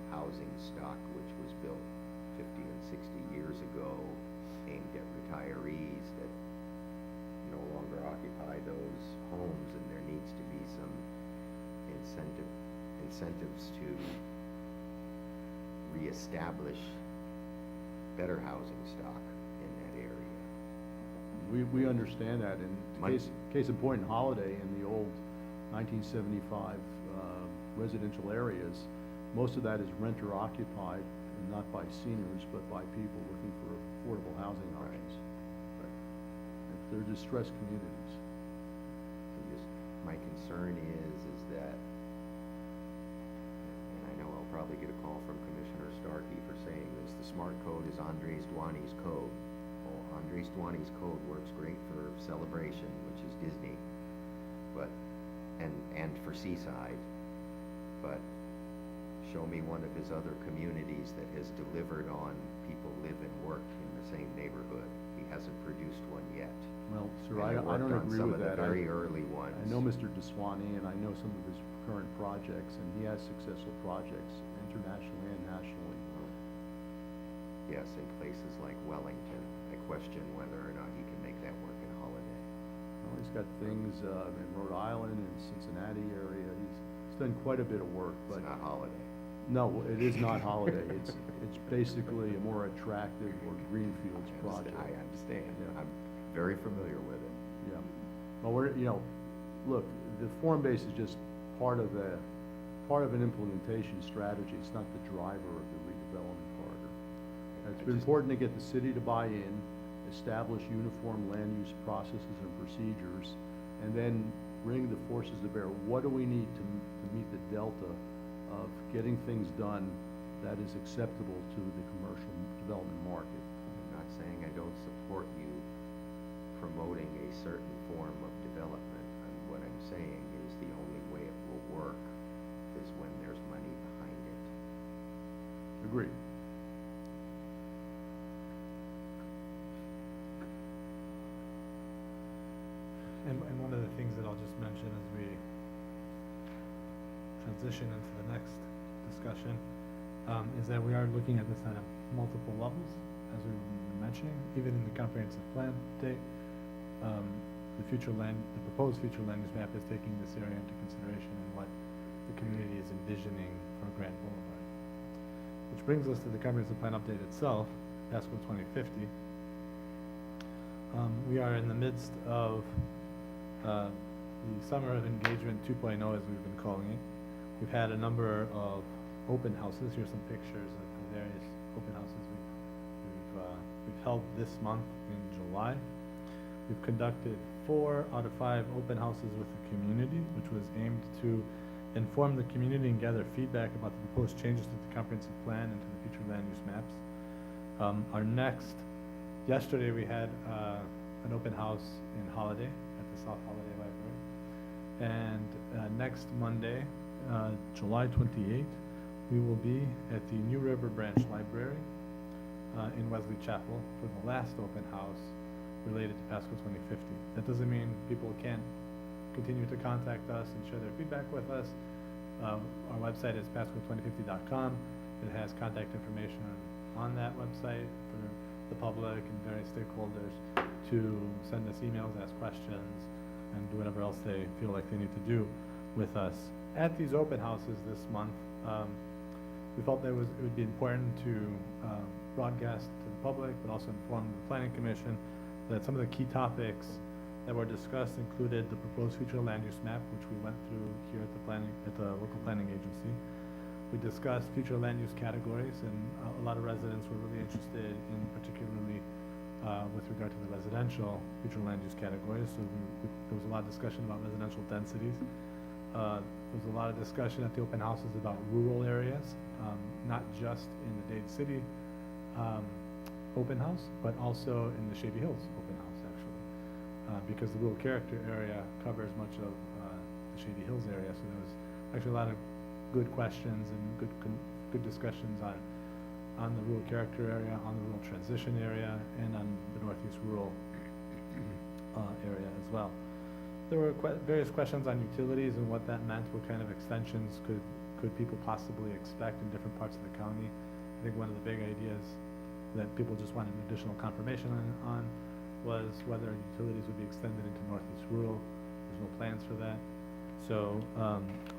housing stock which was built 50 and 60 years ago, aimed at retirees that no longer occupy those homes, and there needs to be some incentives to reestablish better housing stock in that area. We understand that, and My- case in point, in Holiday, in the old 1975 residential areas, most of that is renter occupied, and not by seniors, but by people looking for affordable housing Right. options. They're distressed communities. My concern is that, and I know I'll probably get a call from Commissioner Starkey for saying this, the SMART code is Andres Duani's code. Well, Andres Duani's code works great for Celebration, which is Disney, and for Seaside, but show me one of his other communities that has delivered on people live and work in the same neighborhood. He hasn't produced one yet. Well, sir, And I don't worked on agree some with of that. the very early ones. I know Mr. DeSwanee, and I know some of his current projects, and he has successful projects internationally and nationally. Yes, in places like Wellington, I question whether or not he can make that work in Holiday. Well, he's got things in Rhode Island and Cincinnati area. He's done quite a bit of work, but It's not Holiday. no, it is not Holiday. It's basically a more attractive or greenfields project. I understand. Yeah. I'm very familiar with it. Yeah. Well, look, the form base is just part of an implementation strategy. It's not the driver of the redevelopment corridor. It's been important to get the city to buy in, establish uniform land use processes and procedures, and then bring the forces to bear. What do we need to meet the delta of getting things done that is acceptable to the commercial development market? I'm not saying I don't support you promoting a certain form of development. And what I'm saying is the only way it will work is when there's money behind it. Agreed. And one of the things that I'll just mention as we transition into the next discussion, is that we are looking at this on multiple levels, as we were mentioning, even in the comprehensive plan update. The proposed future land use map is taking this area into consideration and what the community is envisioning for Grand Boulevard. Which brings us to the comprehensive plan update itself, Pasco 2050. We are in the midst of the Summer of Engagement 2.0, as we've been calling it. We've had a number of open houses. Here's some pictures of the various open houses we've held this month in July. We've conducted 4 out of 5 open houses with the community, which was aimed to inform the community and gather feedback about the proposed changes to the comprehensive plan and to the future land use maps. Yesterday we had an open house in Holiday, at the South Holiday Library. And next Monday, July 28th, we will be at the New River Branch Library in Wesley Chapel for the last open house related to Pasco 2050. That doesn't mean people can't continue to contact us and share their feedback with us. Our website is pasco2050.com. It has contact information on that website for the public and various stakeholders to send us emails, ask questions, and do whatever else they feel like they need to do with us. At these open houses this month, we felt that it would be important to broadcast to the public, but also inform the Planning Commission that some of the key topics that were discussed included the proposed future land use map, which we went through here at the local planning agency. We discussed future land use categories, and a lot of residents were really interested in particularly with regard to the residential future land use categories. So there was a lot of discussion about residential densities. There was a lot of discussion at the open houses about rural areas, not just in the Dade City open house, but also in the Shady Hills open house, actually, because the rural character area covers much of the Shady Hills area. So there was actually a lot of good questions and good discussions on the rural character area, on the rural transition area, and on the Northeast rural area as well. There were various questions on utilities and what that meant, what kind of extensions could people possibly expect in different parts of the county. I think one of the big ideas that people just wanted additional confirmation on was whether utilities would be extended into Northeast rural. There's no plans for that. So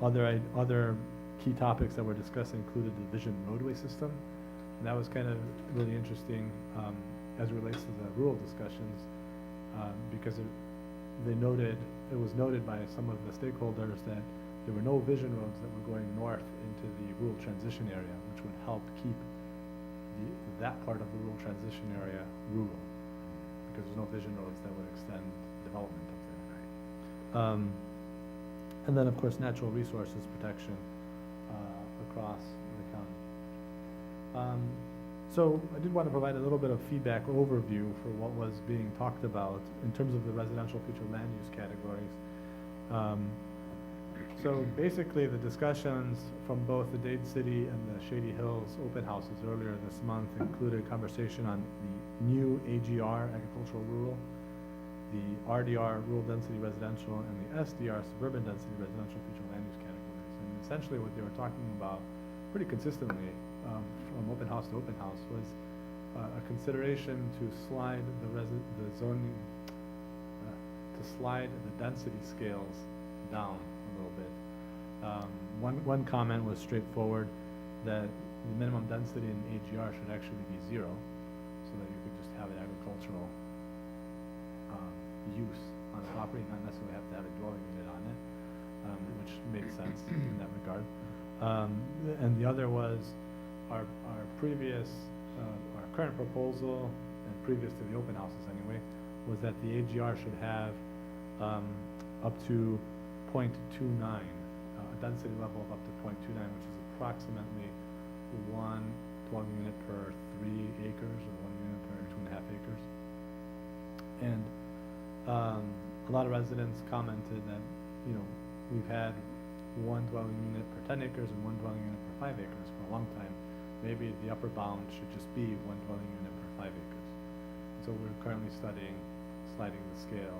other key topics that were discussed included the Vision roadway system, and that was kind of really interesting as it relates to the rural discussions because it was noted by some of the stakeholders that there were no vision roads that were going north into the rural transition area, which would help keep that part of the rural transition area rural, because there's no vision roads that would extend development up there. And then, of course, natural resources protection across the county. So I did want to provide a little bit of feedback overview for what was being talked about in terms of the residential future land use categories. So basically the discussions from both the Dade City and the Shady Hills open houses earlier this month included conversation on the new AGR, agricultural rural, the RDR, rural density residential, and the SDR, suburban density residential future land use categories. And essentially what they were talking about pretty consistently from open house to open house was a consideration to slide the zoning, to slide the density scales down a little bit. One comment was straightforward, that the minimum density in AGR should actually be 0, so that you could just have an agricultural use on the property, not necessarily have to have a dwelling unit on it, which made sense in that regard. And the other was our current proposal, and previous to the open houses anyway, was that the AGR should have up to 0.29, a density level of up to 0.29, which is approximately 1 dwelling unit per 3 acres, or 1 unit per 2.5 acres. And A lot of residents commented that, you know, we've had one dwelling unit per 10 acres and one dwelling unit per 5 acres for a long time. Maybe the upper bound should just be one dwelling unit per 5 acres. So we're currently studying sliding the scale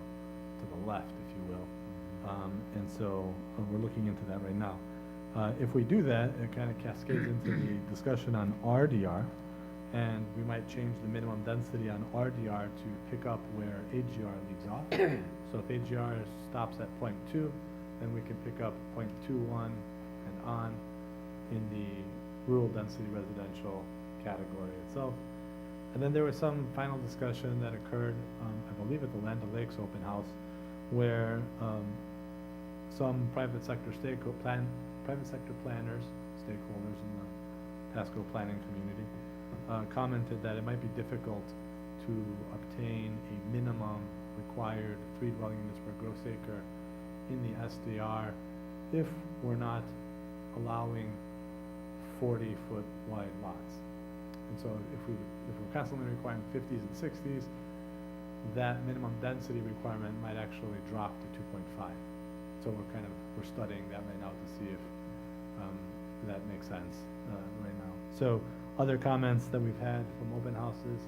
to the left, if you will. And so we're looking into that right now. If we do that, it kind of cascades into the discussion on RDR, and we might change the minimum density on RDR to pick up where AGR leaves off. So if AGR stops at 0.2, then we can pick up 0.21 and on in the rural density residential category itself. And then there was some final discussion that occurred, I believe at the Land O'Lakes open house, where some private sector planners, stakeholders in the Pasco planning community, commented that it might be difficult to obtain a minimum required 3 dwelling units per gross acre in the SDR if we're not allowing 40-foot wide lots. And so if we're constantly requiring 50s and 60s, that minimum density requirement might actually drop to 2.5. So we're studying that right now to see if that makes sense right now. So other comments that we've had from open houses,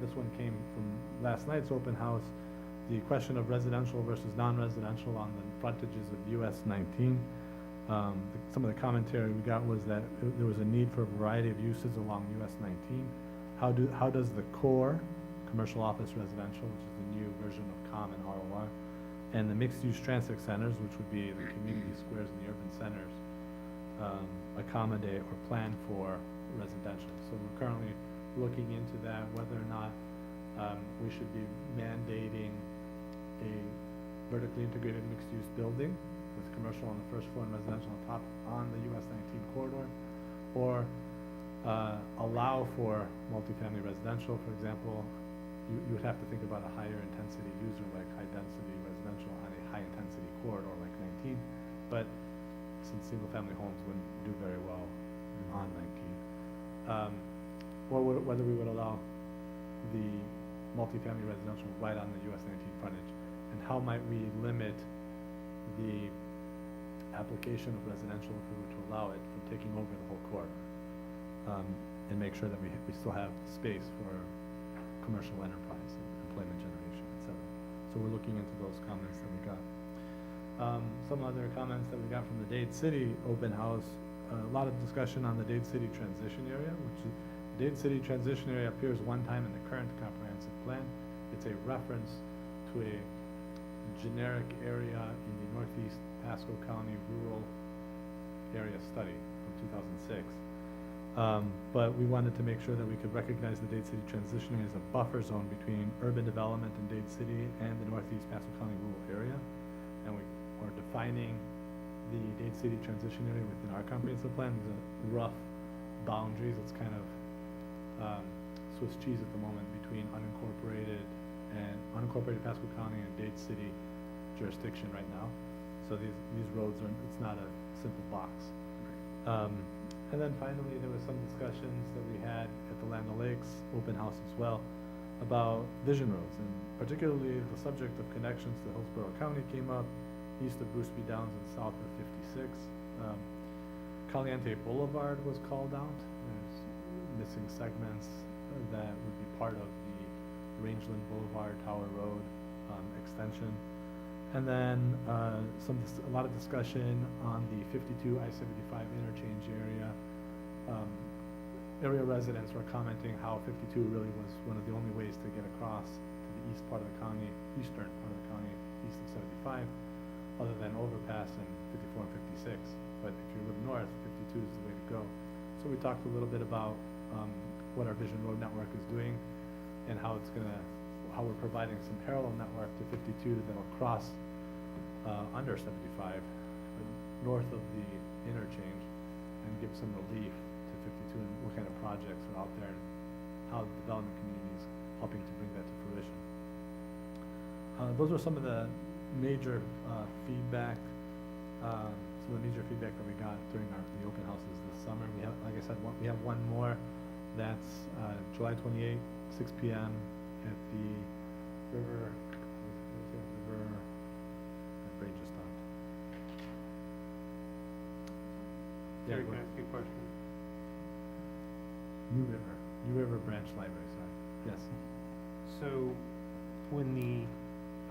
this one came from last night's open house, the question of residential versus non-residential on the frontages of US 19. Some of the commentary we got was that there was a need for a variety of uses along US 19. How does the core, commercial office residential, which is the new version of common ROR, and the mixed-use transit centers, which would be the community squares and the urban centers, accommodate or plan for residential? So we're currently looking into that, whether or not we should be mandating a vertically integrated mixed-use building with commercial on the first floor and residential on top on the US 19 corridor, or allow for multifamily residential. For example, you would have to think about a higher intensity user like high density residential on a high intensity corridor like 19, but since single family homes wouldn't do very well on 19. Or whether we would allow the multifamily residential right on the US 19 frontage, and how might we limit the application of residential if we were to allow it from taking over the whole corridor, and make sure that we still have space for commercial enterprise and employment generation, et cetera. So we're looking into those comments that we got. Some other comments that we got from the Dade City open house, a lot of discussion on the Dade City transition area, which is, the Dade City transition area appears one time in the current comprehensive plan. It's a reference to a generic area in the Northeast Pasco County rural area study from 2006. But we wanted to make sure that we could recognize the Dade City transition area as a buffer zone between urban development in Dade City and the Northeast Pasco County rural area. And we are defining the Dade City transition area within our comprehensive plan. These are rough boundaries. It's kind of Swiss cheese at the moment between unincorporated Pasco County and Dade City jurisdiction right now. So these roads it's not a simple box. And then finally, there was some discussions that we had at the Land O'Lakes open house as well about vision roads, and particularly the subject of connections to Hillsborough County came up, east of Bruceby Downs and south of 56. Caliente Boulevard was called out. There's missing segments that would be part of the Rangeland Boulevard Tower Road extension. And then a lot of discussion on the 52 I-75 interchange area. Area residents were commenting how 52 really was one of the only ways to get across to the eastern part of the county, east of 75, other than overpass in 54 and 56. But if you live north, 52 is the way to go. So we talked a little bit about what our Vision Road network is doing, and how we're providing some parallel network to 52 that'll cross under 75, north of the interchange, and give some relief to 52, and what kind of projects are out there, and how the development community is helping to bring that to fruition. Those are some of the major feedback, that we got during the open houses this summer. We have, like I said, we have one more. That's July 28th, 6 p.m. at the River Terry, can we're- I ask you a question? New River Branch Library, sorry. Yes. So, when the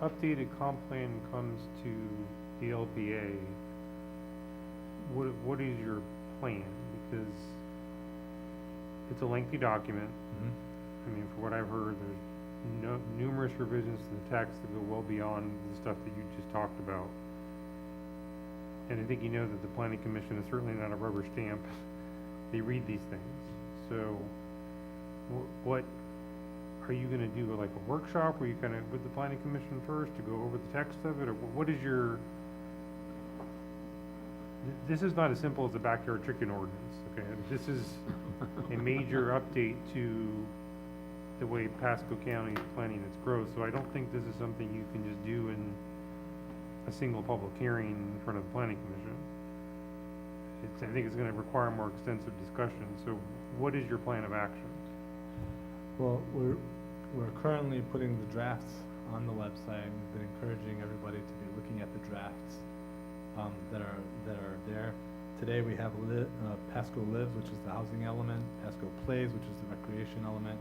updated comp plan comes to the LPA, what is your plan? Because it's a lengthy document. I mean, for what I've heard, there's numerous revisions to the text that go well beyond the stuff that you just talked about. And I think you know that the planning commission is certainly not a rubber stamp. They read these things. So, what are you gonna do, like a workshop where you kind of, with the planning commission first, to go over the text of it, or what is your, this is not as simple as a backyard chicken ordinance, okay? This is a major update to the way Pasco County is planning its growth, so I don't think this is something you can just do in a single public hearing in front of the planning commission. I think it's gonna require more extensive discussion, so what is your plan of action? Well, we're currently putting the drafts on the website. We've been encouraging everybody to be looking at the drafts that are there. Today we have Pasco Lives, which is the housing element, Pasco Plays, which is the recreation element,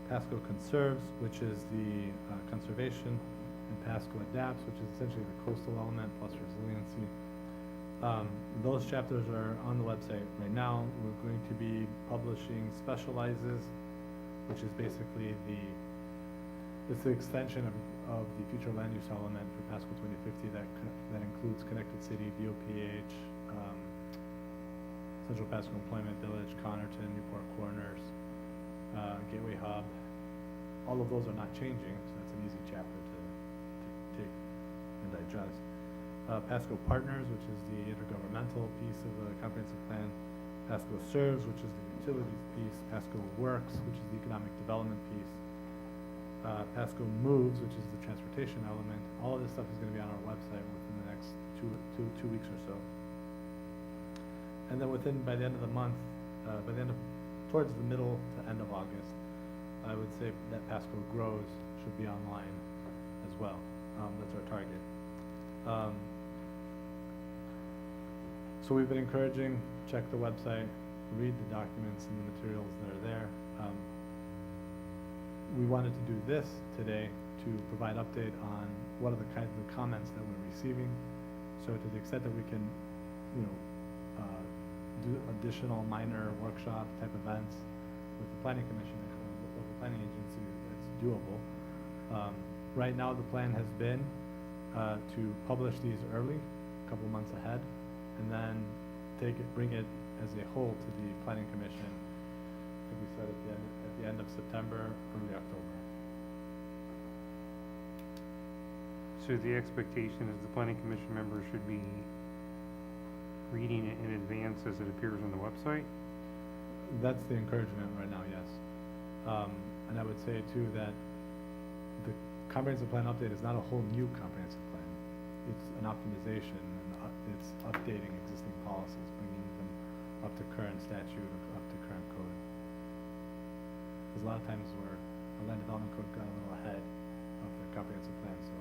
Pasco Conserves, which is the conservation, and Pasco Adapts, which is essentially the coastal element plus resiliency. Those chapters are on the website right now. We're going to be publishing Specializes, which is basically it's the extension of the future land use element for Pasco 2050 that includes Connected City, DOPH, Central Pasco Employment Village, Connerton, Newport Corners, Gateway Hub. All of those are not changing, so that's an easy chapter to take and digest. Pasco Partners, which is the intergovernmental piece of the comprehensive plan. Pasco Serves, which is the utilities piece. Pasco Works, which is the economic development piece. Pasco Moves, which is the transportation element. All of this stuff is going to be on our website within the next two weeks or so. And then by the end of the month, towards the middle to end of August, I would say that Pasco Grows should be online as well. That's our target. So we've been encouraging, check the website, read the documents and the materials that are there. We wanted to do this today to provide update on what are the kinds of comments that we're receiving. So to the extent that we can, do additional minor workshop type events with the planning commission and local planning agency, it's doable. Right now the plan has been to publish these early, a couple months ahead, and then bring it as a whole to the planning commission. I think we said at the end of September, early October. So the expectation is the planning commission members should be reading it in advance as it appears on the website? That's the encouragement right now, yes. And I would say too that the comprehensive plan update is not a whole new comprehensive plan. It's an optimization, and it's updating existing policies, bringing them up to current statute, up to current code. Because a lot of times our land development code got a little ahead of the comprehensive plan, so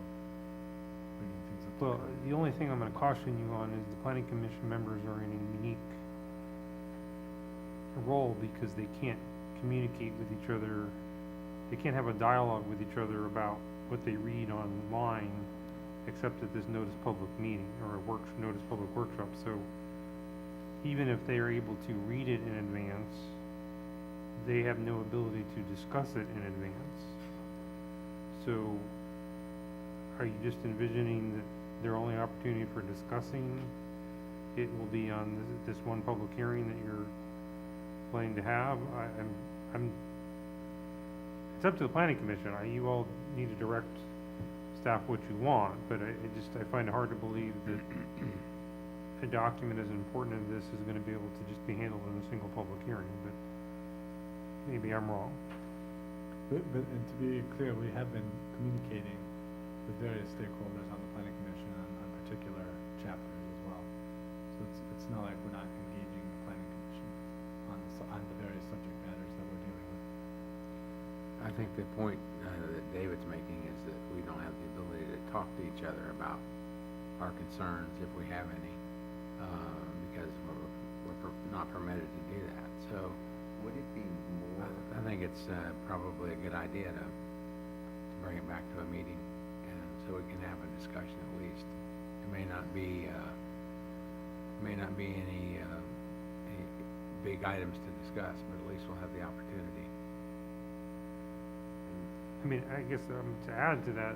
bringing things up to Well, code. the only thing I'm gonna caution you on is the planning commission members are in a unique role because they can't communicate with each other. They can't have a dialogue with each other about what they read online, except at this notice public meeting or a notice public workshop. So even if they are able to read it in advance, they have no ability to discuss it in advance. So are you just envisioning that their only opportunity for discussing it will be on this one public hearing that you're planning to have? It's up to the planning commission. You all need to direct staff what you want, but I find it hard to believe that a document as important as this is gonna be able to just be handled in a single public hearing, but maybe I'm wrong. But and to be clear, we have been communicating with various stakeholders on the planning commission on particular chapters as well. So it's not like we're not engaging the planning commission on the various subject matters that we're dealing with. I think the point that David's making is that we don't have the ability to talk to each other about our concerns, if we have any, because not permitted to do that, so Would it be more, I think it's, probably a good idea to bring it back to a meeting, and so we can have a discussion at least. It may not be any big items to discuss, but at least we'll have the opportunity. I mean, I guess, to add to that,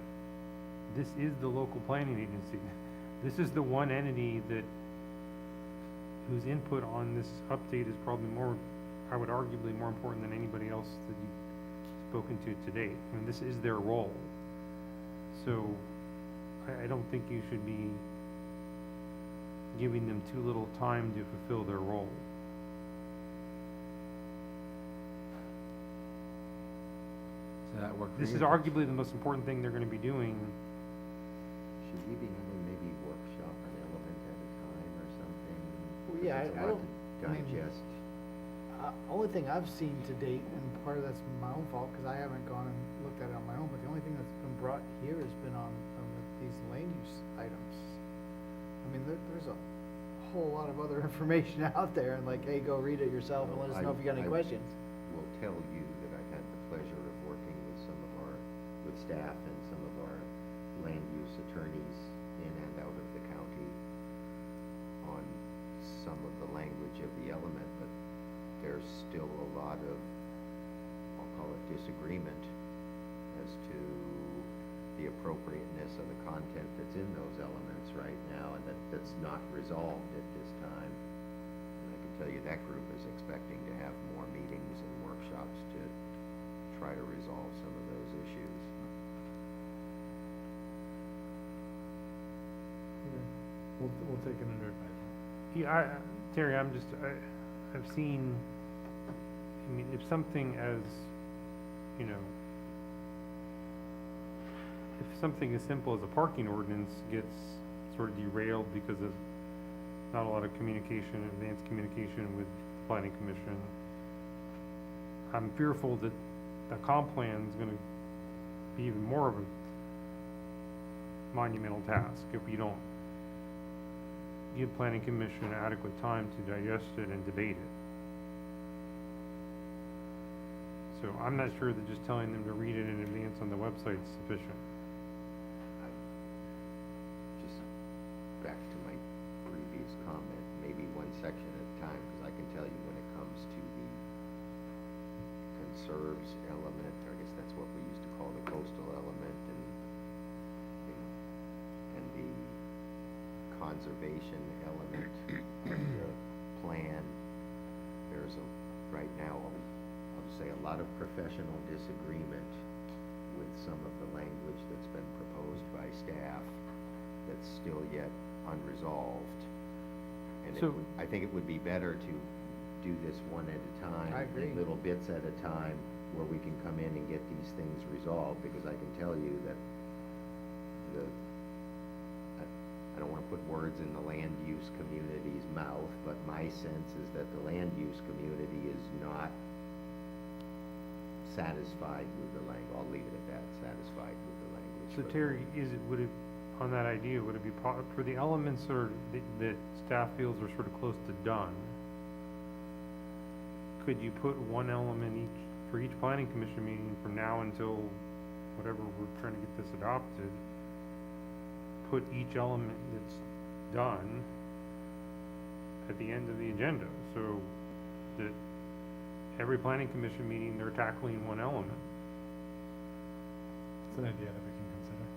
this is the local planning agency. This is the one entity whose input on this update is probably more, I would arguably more important than anybody else that you've spoken to date. I mean, this is their role. So, I don't think you should be giving them too little time to fulfill their role. Does that work for This you? is arguably the most important thing they're gonna be doing. should we be having maybe workshop an element at a time or something? Well, Because yeah, it's a I lot don't, to I mean, digest. only thing I've seen to date, and part of that's my own fault, cause I haven't gone and looked at it on my own, but the only thing that's been brought here has been on these land use items. I mean, there's a whole lot of other information out there, and like, hey, go read it yourself and let us know if you got any questions. Will tell you that I've had the pleasure of working with with staff and some of our land use attorneys in and out of the county on some of the language of the element, but there's still a lot of, I'll call it disagreement as to the appropriateness of the content that's in those elements right now, and that's not resolved at this time. And I can tell you that group is expecting to have more meetings and workshops to try to resolve some of those issues. We'll take it under advisement. Yeah, Terry, I've seen, I mean, if something as, you know, if something as simple as a parking ordinance gets sort of derailed because of not a lot of communication, advanced communication with the planning commission, I'm fearful that the comp plan is gonna be even more of a monumental task if we don't give planning commission adequate time to digest it and debate it. So I'm not sure that just telling them to read it in advance on the website is sufficient. Just back to my previous comment, maybe one section at a time, because I can tell you when it comes to the conserves element, I guess that's what we used to call the coastal element, and the conservation element of the plan. There's right now, I'll say a lot of professional disagreement with some of the language that's been proposed by staff that's still yet unresolved. And I think it would be better to do this one at a time. I agree. Little bits at a time where we can come in and get these things resolved, because I can tell you that I don't want to put words in the land use community's mouth, but my sense is that the land use community is not satisfied with the language. I'll leave it at that, satisfied with the language. So Terry, would it, on that idea, would it be for the elements that staff feels are sort of close to done, could you put one element for each planning commission meeting from now until whatever we're trying to get this adopted, put each element that's done at the end of the agenda, so that every planning commission meeting, they're tackling one element? It's an idea that we can consider.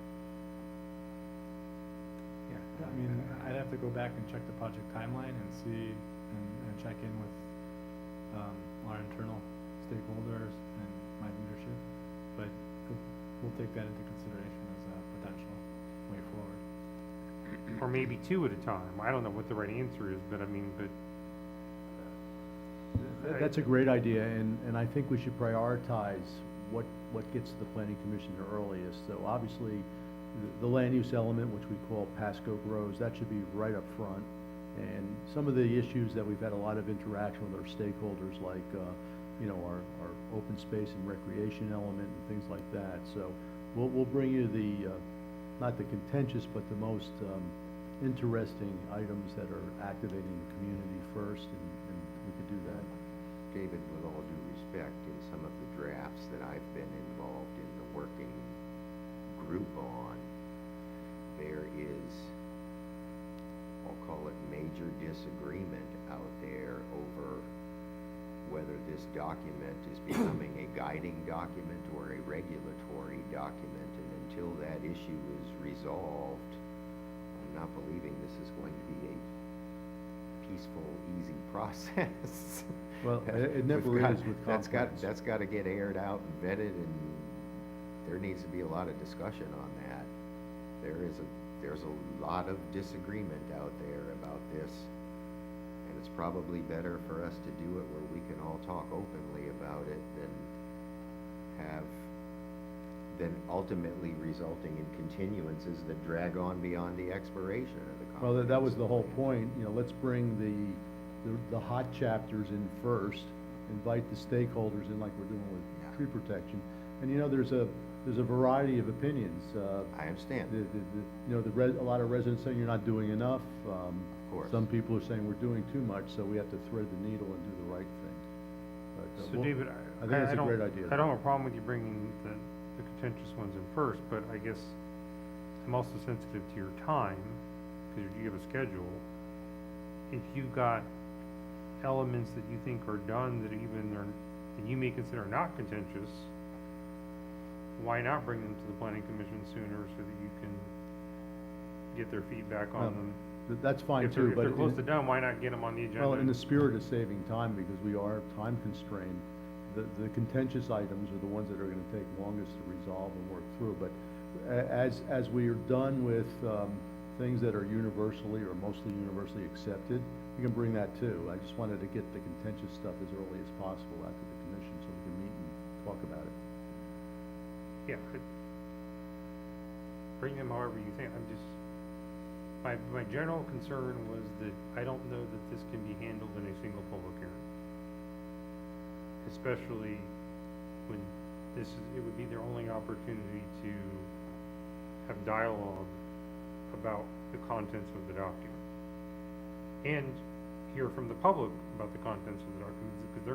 Yeah. I mean, I'd have to go back and check the project timeline and see, and check in with, our internal stakeholders and my leadership, but we'll take that into consideration as a potential way forward. Or maybe two at a time. I don't know what the right answer is, but I mean, That's a great idea, and I think we should prioritize what gets to the planning commission the earliest. So obviously, the land use element, which we call Pasco Grows, that should be right up front. And some of the issues that we've had a lot of interaction with our stakeholders, like, you know, our open space and recreation element and things like that. So we'll bring you the, not the contentious, but the most interesting items that are activating the community first, and we could do that. David, with all due respect, in some of the drafts that I've been involved in the working group on, there is, I'll call it major disagreement out there over whether this document is becoming a guiding document or a regulatory document, and until that issue is resolved, I'm not believing this is going to be a peaceful, easy process. Well, it never We've got- is with complaints. That's gotta get aired out and vetted, and there needs to be a lot of discussion on that. There's a lot of disagreement out there about this, and it's probably better for us to do it where we can all talk openly about it than ultimately resulting in continuances that drag on beyond the expiration of the Well, that was the whole comprehensive plan. point, let's bring the hot chapters in first, invite the stakeholders in like we're doing with Yeah. tree protection. And there's a variety of opinions. I understand. A lot of residents saying you're not doing enough. Of course. Some people are saying we're doing too much, so we have to thread the needle and do the right thing. But, So David, I think it's a great idea. I don't have a problem with you bringing the contentious ones in first, but I guess I'm also sensitive to your time, because you have a schedule. If you've got elements that you think are done that that you may consider not contentious, why not bring them to the planning commission sooner so that you can get their feedback on them? That's fine If too, they're but. close to done, why not get them on the agenda? Well, in the spirit of saving time, because we are time constrained, the contentious items are the ones that are gonna take longest to resolve and work through. But as we are done with, things that are universally or mostly universally accepted, we can bring that too. I just wanted to get the contentious stuff as early as possible out to the commission so we can meet and talk about it. Yeah, bring them however you think. My general concern was that I don't know that this can be handled in a single public hearing. Especially when it would be their only opportunity to have dialogue about the contents of the document. And hear from the public about the contents of the document, because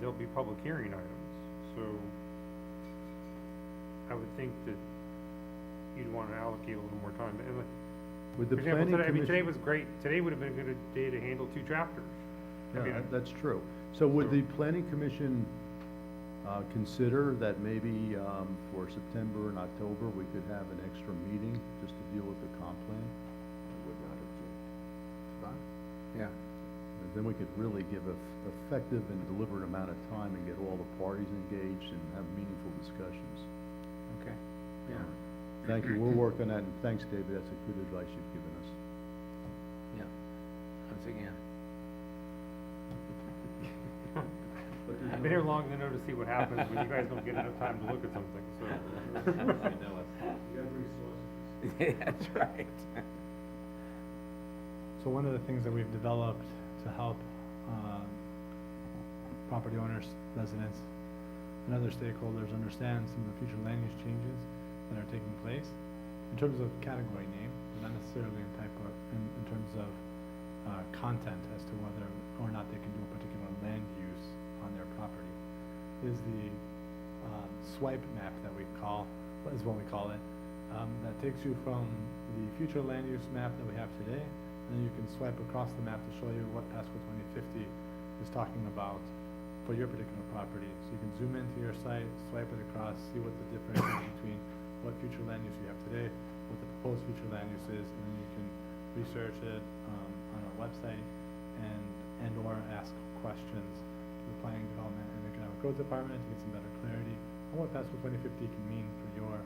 there'll be public hearing items. So I would think that you'd want to allocate a little more time. With For the example, planning today commission. was great. Today would have been a good day to handle 2 chapters. I mean, That's true. So would the planning commission, consider that maybe, for September and October, we could have an extra meeting just to deal with the comp plan? I would not object. Yeah. And then we could really give a effective and deliberate amount of time and get all the parties engaged and have meaningful discussions. Okay, yeah, Thank you, we'll work on that, and thanks, David, that's a good advice you've given us. yeah. Once again. I've been here long enough to see what happens when you guys don't get enough time to look at something, so. That's right. So one of the things that we've developed to help property owners, residents, and other stakeholders understand some of the future land use changes that are taking place in terms of category name, not necessarily in terms of content as to whether or not they can do a particular land use on their property, is the swipe map that we call, is what we call it, that takes you from the future land use map that we have today, and then you can swipe across the map to show you what Pasco 2050 is talking about for your particular property. So you can zoom into your site, swipe it across, see what the difference is between what future land use you have today, what the proposed future land use is, and then you can research it on our website and or ask questions to the planning development and economic growth department to get some better clarity on what Pasco 2050 can mean for your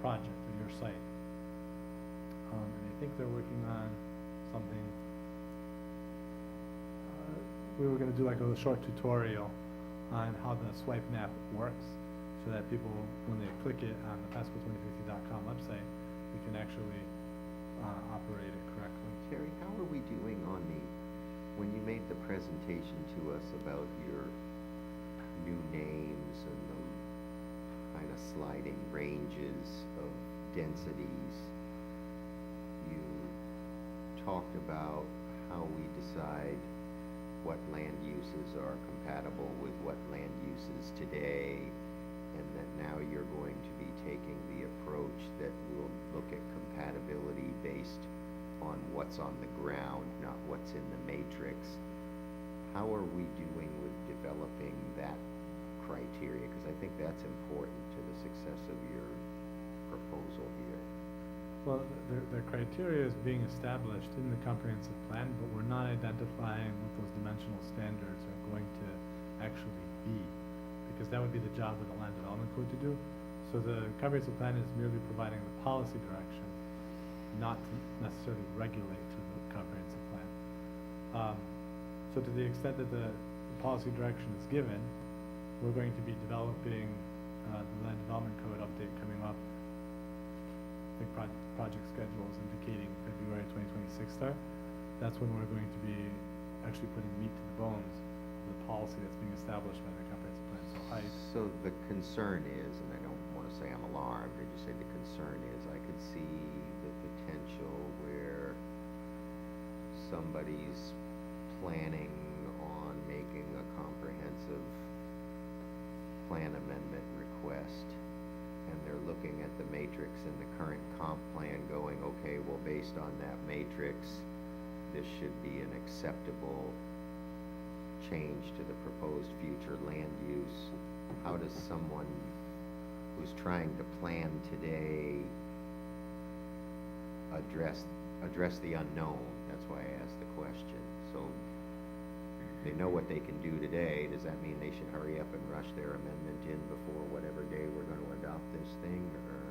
project or your site. And I think they're working on something. We were gonna do like a little short tutorial on how the swipe map works, so that people, when they click it on the pasco2050.com website, we can actually operate it correctly. Terry, how are we doing on when you made the presentation to us about your new names and the kind of sliding ranges of densities, you talked about how we decide what land uses are compatible with what land uses today, and that now you're going to be taking the approach that will look at compatibility based on what's on the ground, not what's in the matrix. How are we doing with developing that criteria? Because I think that's important to the success of your proposal here. Well, the criteria is being established in the comprehensive plan, but we're not identifying what those dimensional standards are going to actually be, because that would be the job of the land development code to do. So the comprehensive plan is merely providing the policy direction, not to necessarily regulate through the comprehensive plan. So to the extent that the policy direction is given, we're going to be developing the land development code update coming up. I think project schedule is indicating February 2026 start. That's when we're going to be actually putting meat to the bones of the policy that's being established by the comprehensive plan. So the concern is, and I don't want to say I'm alarmed, I just say the concern is I could see the potential where somebody's planning on making a comprehensive plan amendment request, and they're looking at the matrix in the current comp plan going, okay, well, based on that matrix, this should be an acceptable change to the proposed future land use. How does someone who's trying to plan today address the unknown? That's why I asked the question. So they know what they can do today. Does that mean they should hurry up and rush their amendment in before whatever day we're going to adopt this thing? Or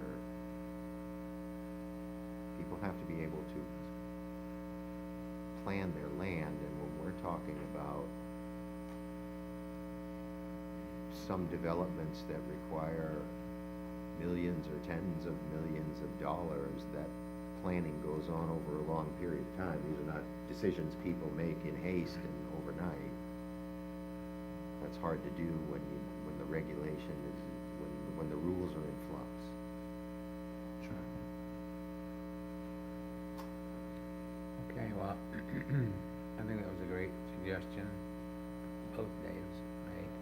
people have to be able to plan their land, and when we're talking about some developments that require millions or tens of millions of dollars, that planning goes on over a long period of time. These are not decisions people make in haste and overnight. That's hard to do when the regulation is, when the rules are in flux. Sure. Okay, well, I think that was a great suggestion, both Daves made,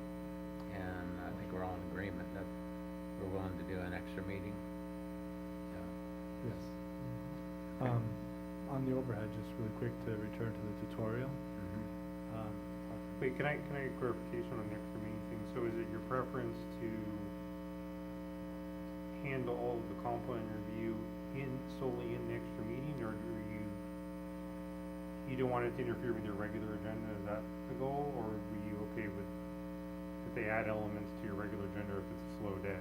and I think we're all in agreement that we're willing to do an extra meeting. Yes. On the overhead, just really quick to return to the tutorial. Wait, can I get clarification on the extra meeting thing? So is it your preference to handle all of the comp plan review solely in the extra meeting, or do you don't want it to interfere with your regular agenda? Is that the goal, or were you okay with if they add elements to your regular agenda if it's a slow day?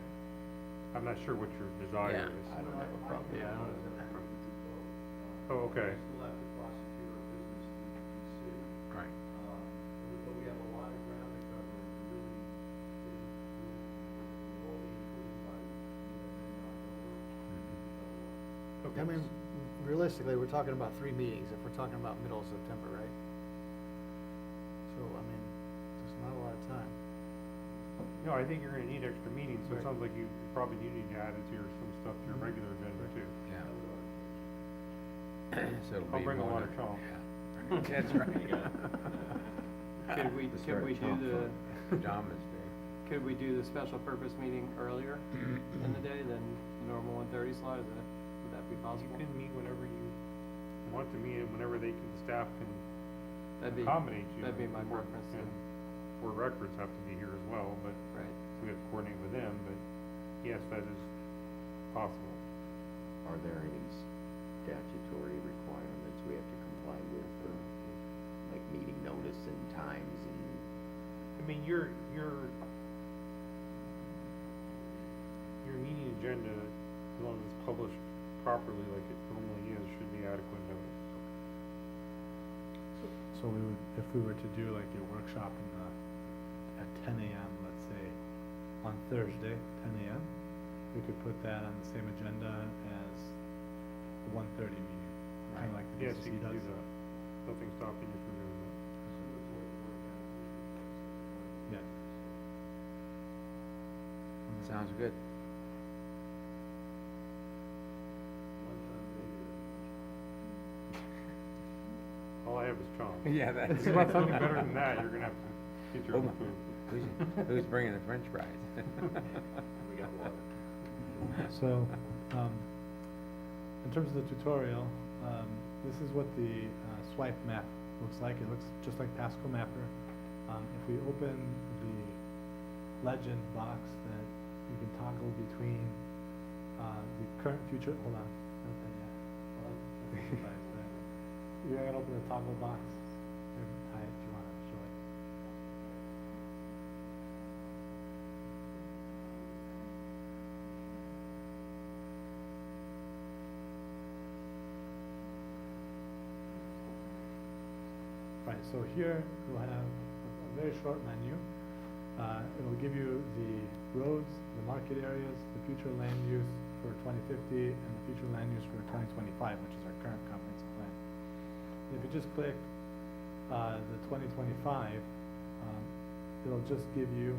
I'm not sure what your desire Yeah. is. I don't have a problem. Yeah, I don't know. Oh, okay. Still have to prosecute our business through DC. Right. But we have a lot of ground to cover, really, all the including by Okay. I mean, realistically, we're talking about 3 meetings if we're talking about middle of September, right? So, I mean, there's not a lot of time. No, I think you're gonna need extra meetings, so it Right. sounds like you probably do need to add it to some stuff to your regular agenda too. Yeah. So it'll I'll be bring a more lot of than- chomp. Yeah. That's right. Could we Start do John was there. could we do the special purpose meeting earlier in the day than the normal 1:30 slot? Would that be You possible? can meet whenever you want to meet, and whenever staff can That'd be, accommodate you. that'd be my Or- preference too. And board records have to be here as well, but Right. we have to coordinate with them, but yes, that is possible. Are there any statutory requirements we have to comply with, or like meeting notice and times and? I mean, your meeting agenda, as long as it's published properly like it normally is, should be adequate notice. So we would, if we were to do like a workshop at 10 a.m., let's say, on Thursday, 10 a.m., we could put that on the same agenda as the 1:30 meeting, kind of like the Yes, BCC you can do does. that. Nothing stopping you from doing that. Yeah. Sounds good. have is chalk. Yeah, that's. If you want something better than that, you're gonna have to get your own food. Who's bringing the french fries? We got water. So, in terms of the tutorial, this is what the swipe map looks like. It looks just like Pasco Mapper. If we open the legend box, that you can toggle between the current, future. Hold on, not done yet. Well, that's a surprise, but you're gonna open the toggle box. Hi, if you wanna show it. Right, so here we'll have a very short menu. It'll give you the roads, the market areas, the future land use for 2050, and the future land use for 2025, which is our current comprehensive plan. If you just click the 2025, it'll just give you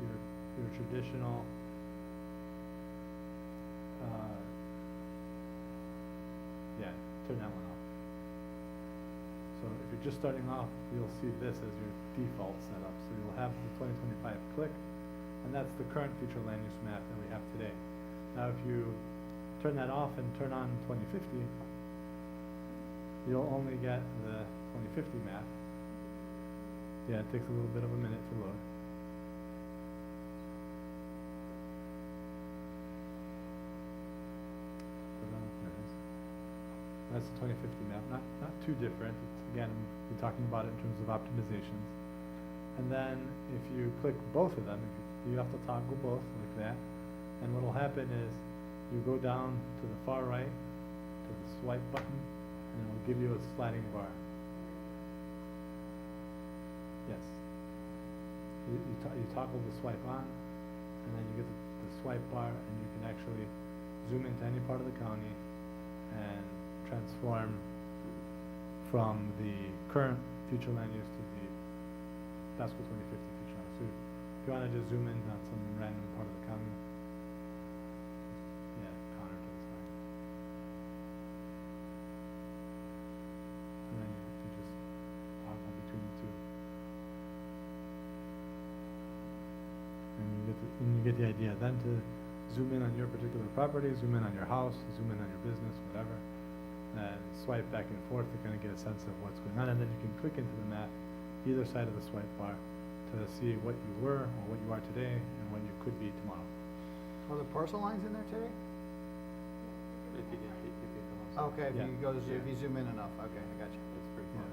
your traditional yeah, turn that one off. So if you're just starting off, you'll see this as your default setup. So you'll have the 2025 click, and that's the current future land use map that we have today. Now if you turn that off and turn on 2050, you'll only get the 2050 map. Yeah, it takes a little bit of a minute to load. There it is. That's the 2050 map, not too different. It's, again, we're talking about it in terms of optimizations. And then if you click both of them, you have to toggle both like that. And what'll happen is you go down to the far right to the swipe button, and it'll give you a sliding bar. Yes. You toggle the swipe on, and then you get the swipe bar, and you can actually zoom into any part of the county and transform from the current future land use to the Pasco 2050 future land. So if you want to just zoom in on some random part of the county, yeah, Connor to the side. And then you just toggle between the two. And you get the idea. Then to zoom in on your particular property, zoom in on your house, zoom in on your business, whatever, and swipe back and forth to kind of get a sense of what's going on. And then you can click into the map, either side of the swipe bar, to see what you were or what you are today and what you could be tomorrow. Are the parcel lines in there, Terry? If you go close. Okay, if Yeah. you go, if you zoom in enough, okay, I got you. It's pretty far.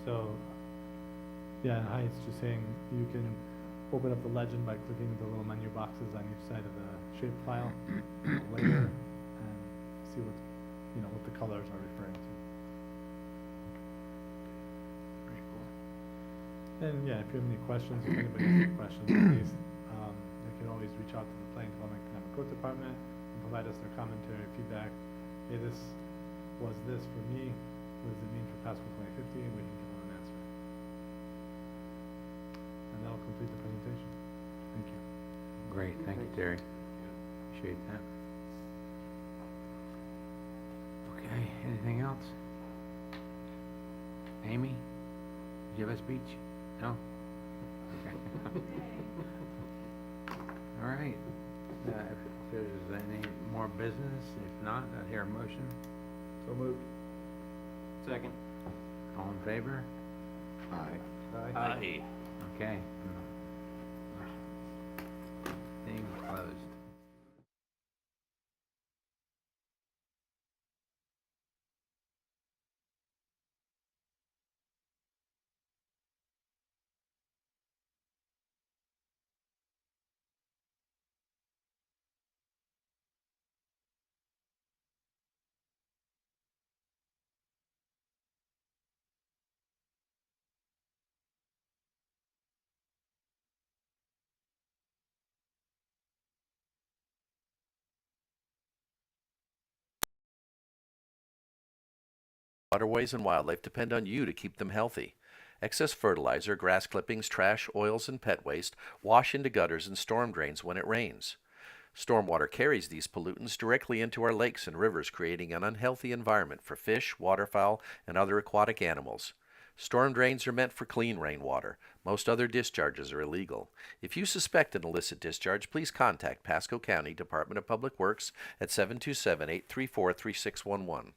So, yeah, hi, it's just saying you can open up the legend by clicking the little menu boxes on each side of the shapefile, layer, and see what, what the colors are referring to. Pretty cool. And yeah, if you have any questions, if anybody has any questions, please, they can always reach out to the Planning Development Economic Growth Department and provide us their commentary, feedback. Hey, this for me, what does it mean for Pasco 2050, and we can give them an answer. And that'll complete the presentation. Thank you. Great, thank you, Terry. Appreciate that. Okay, anything else? Amy, did you have a speech? No? Okay. All right, if there's any more business, if not, I'd hear a motion. So moved. Second. All in favor? Aye. Okay. Thing closed. Waterways and wildlife depend on you to keep them healthy. Excess fertilizer, grass clippings, trash, oils, and pet waste wash into gutters and storm drains when it rains. Stormwater carries these pollutants directly into our lakes and rivers, creating an unhealthy environment for fish, waterfowl, and other aquatic animals. Storm drains are meant for clean rainwater. Most other discharges are illegal. If you suspect an illicit discharge, please contact Pasco County Department of Public Works at 727-834-3611.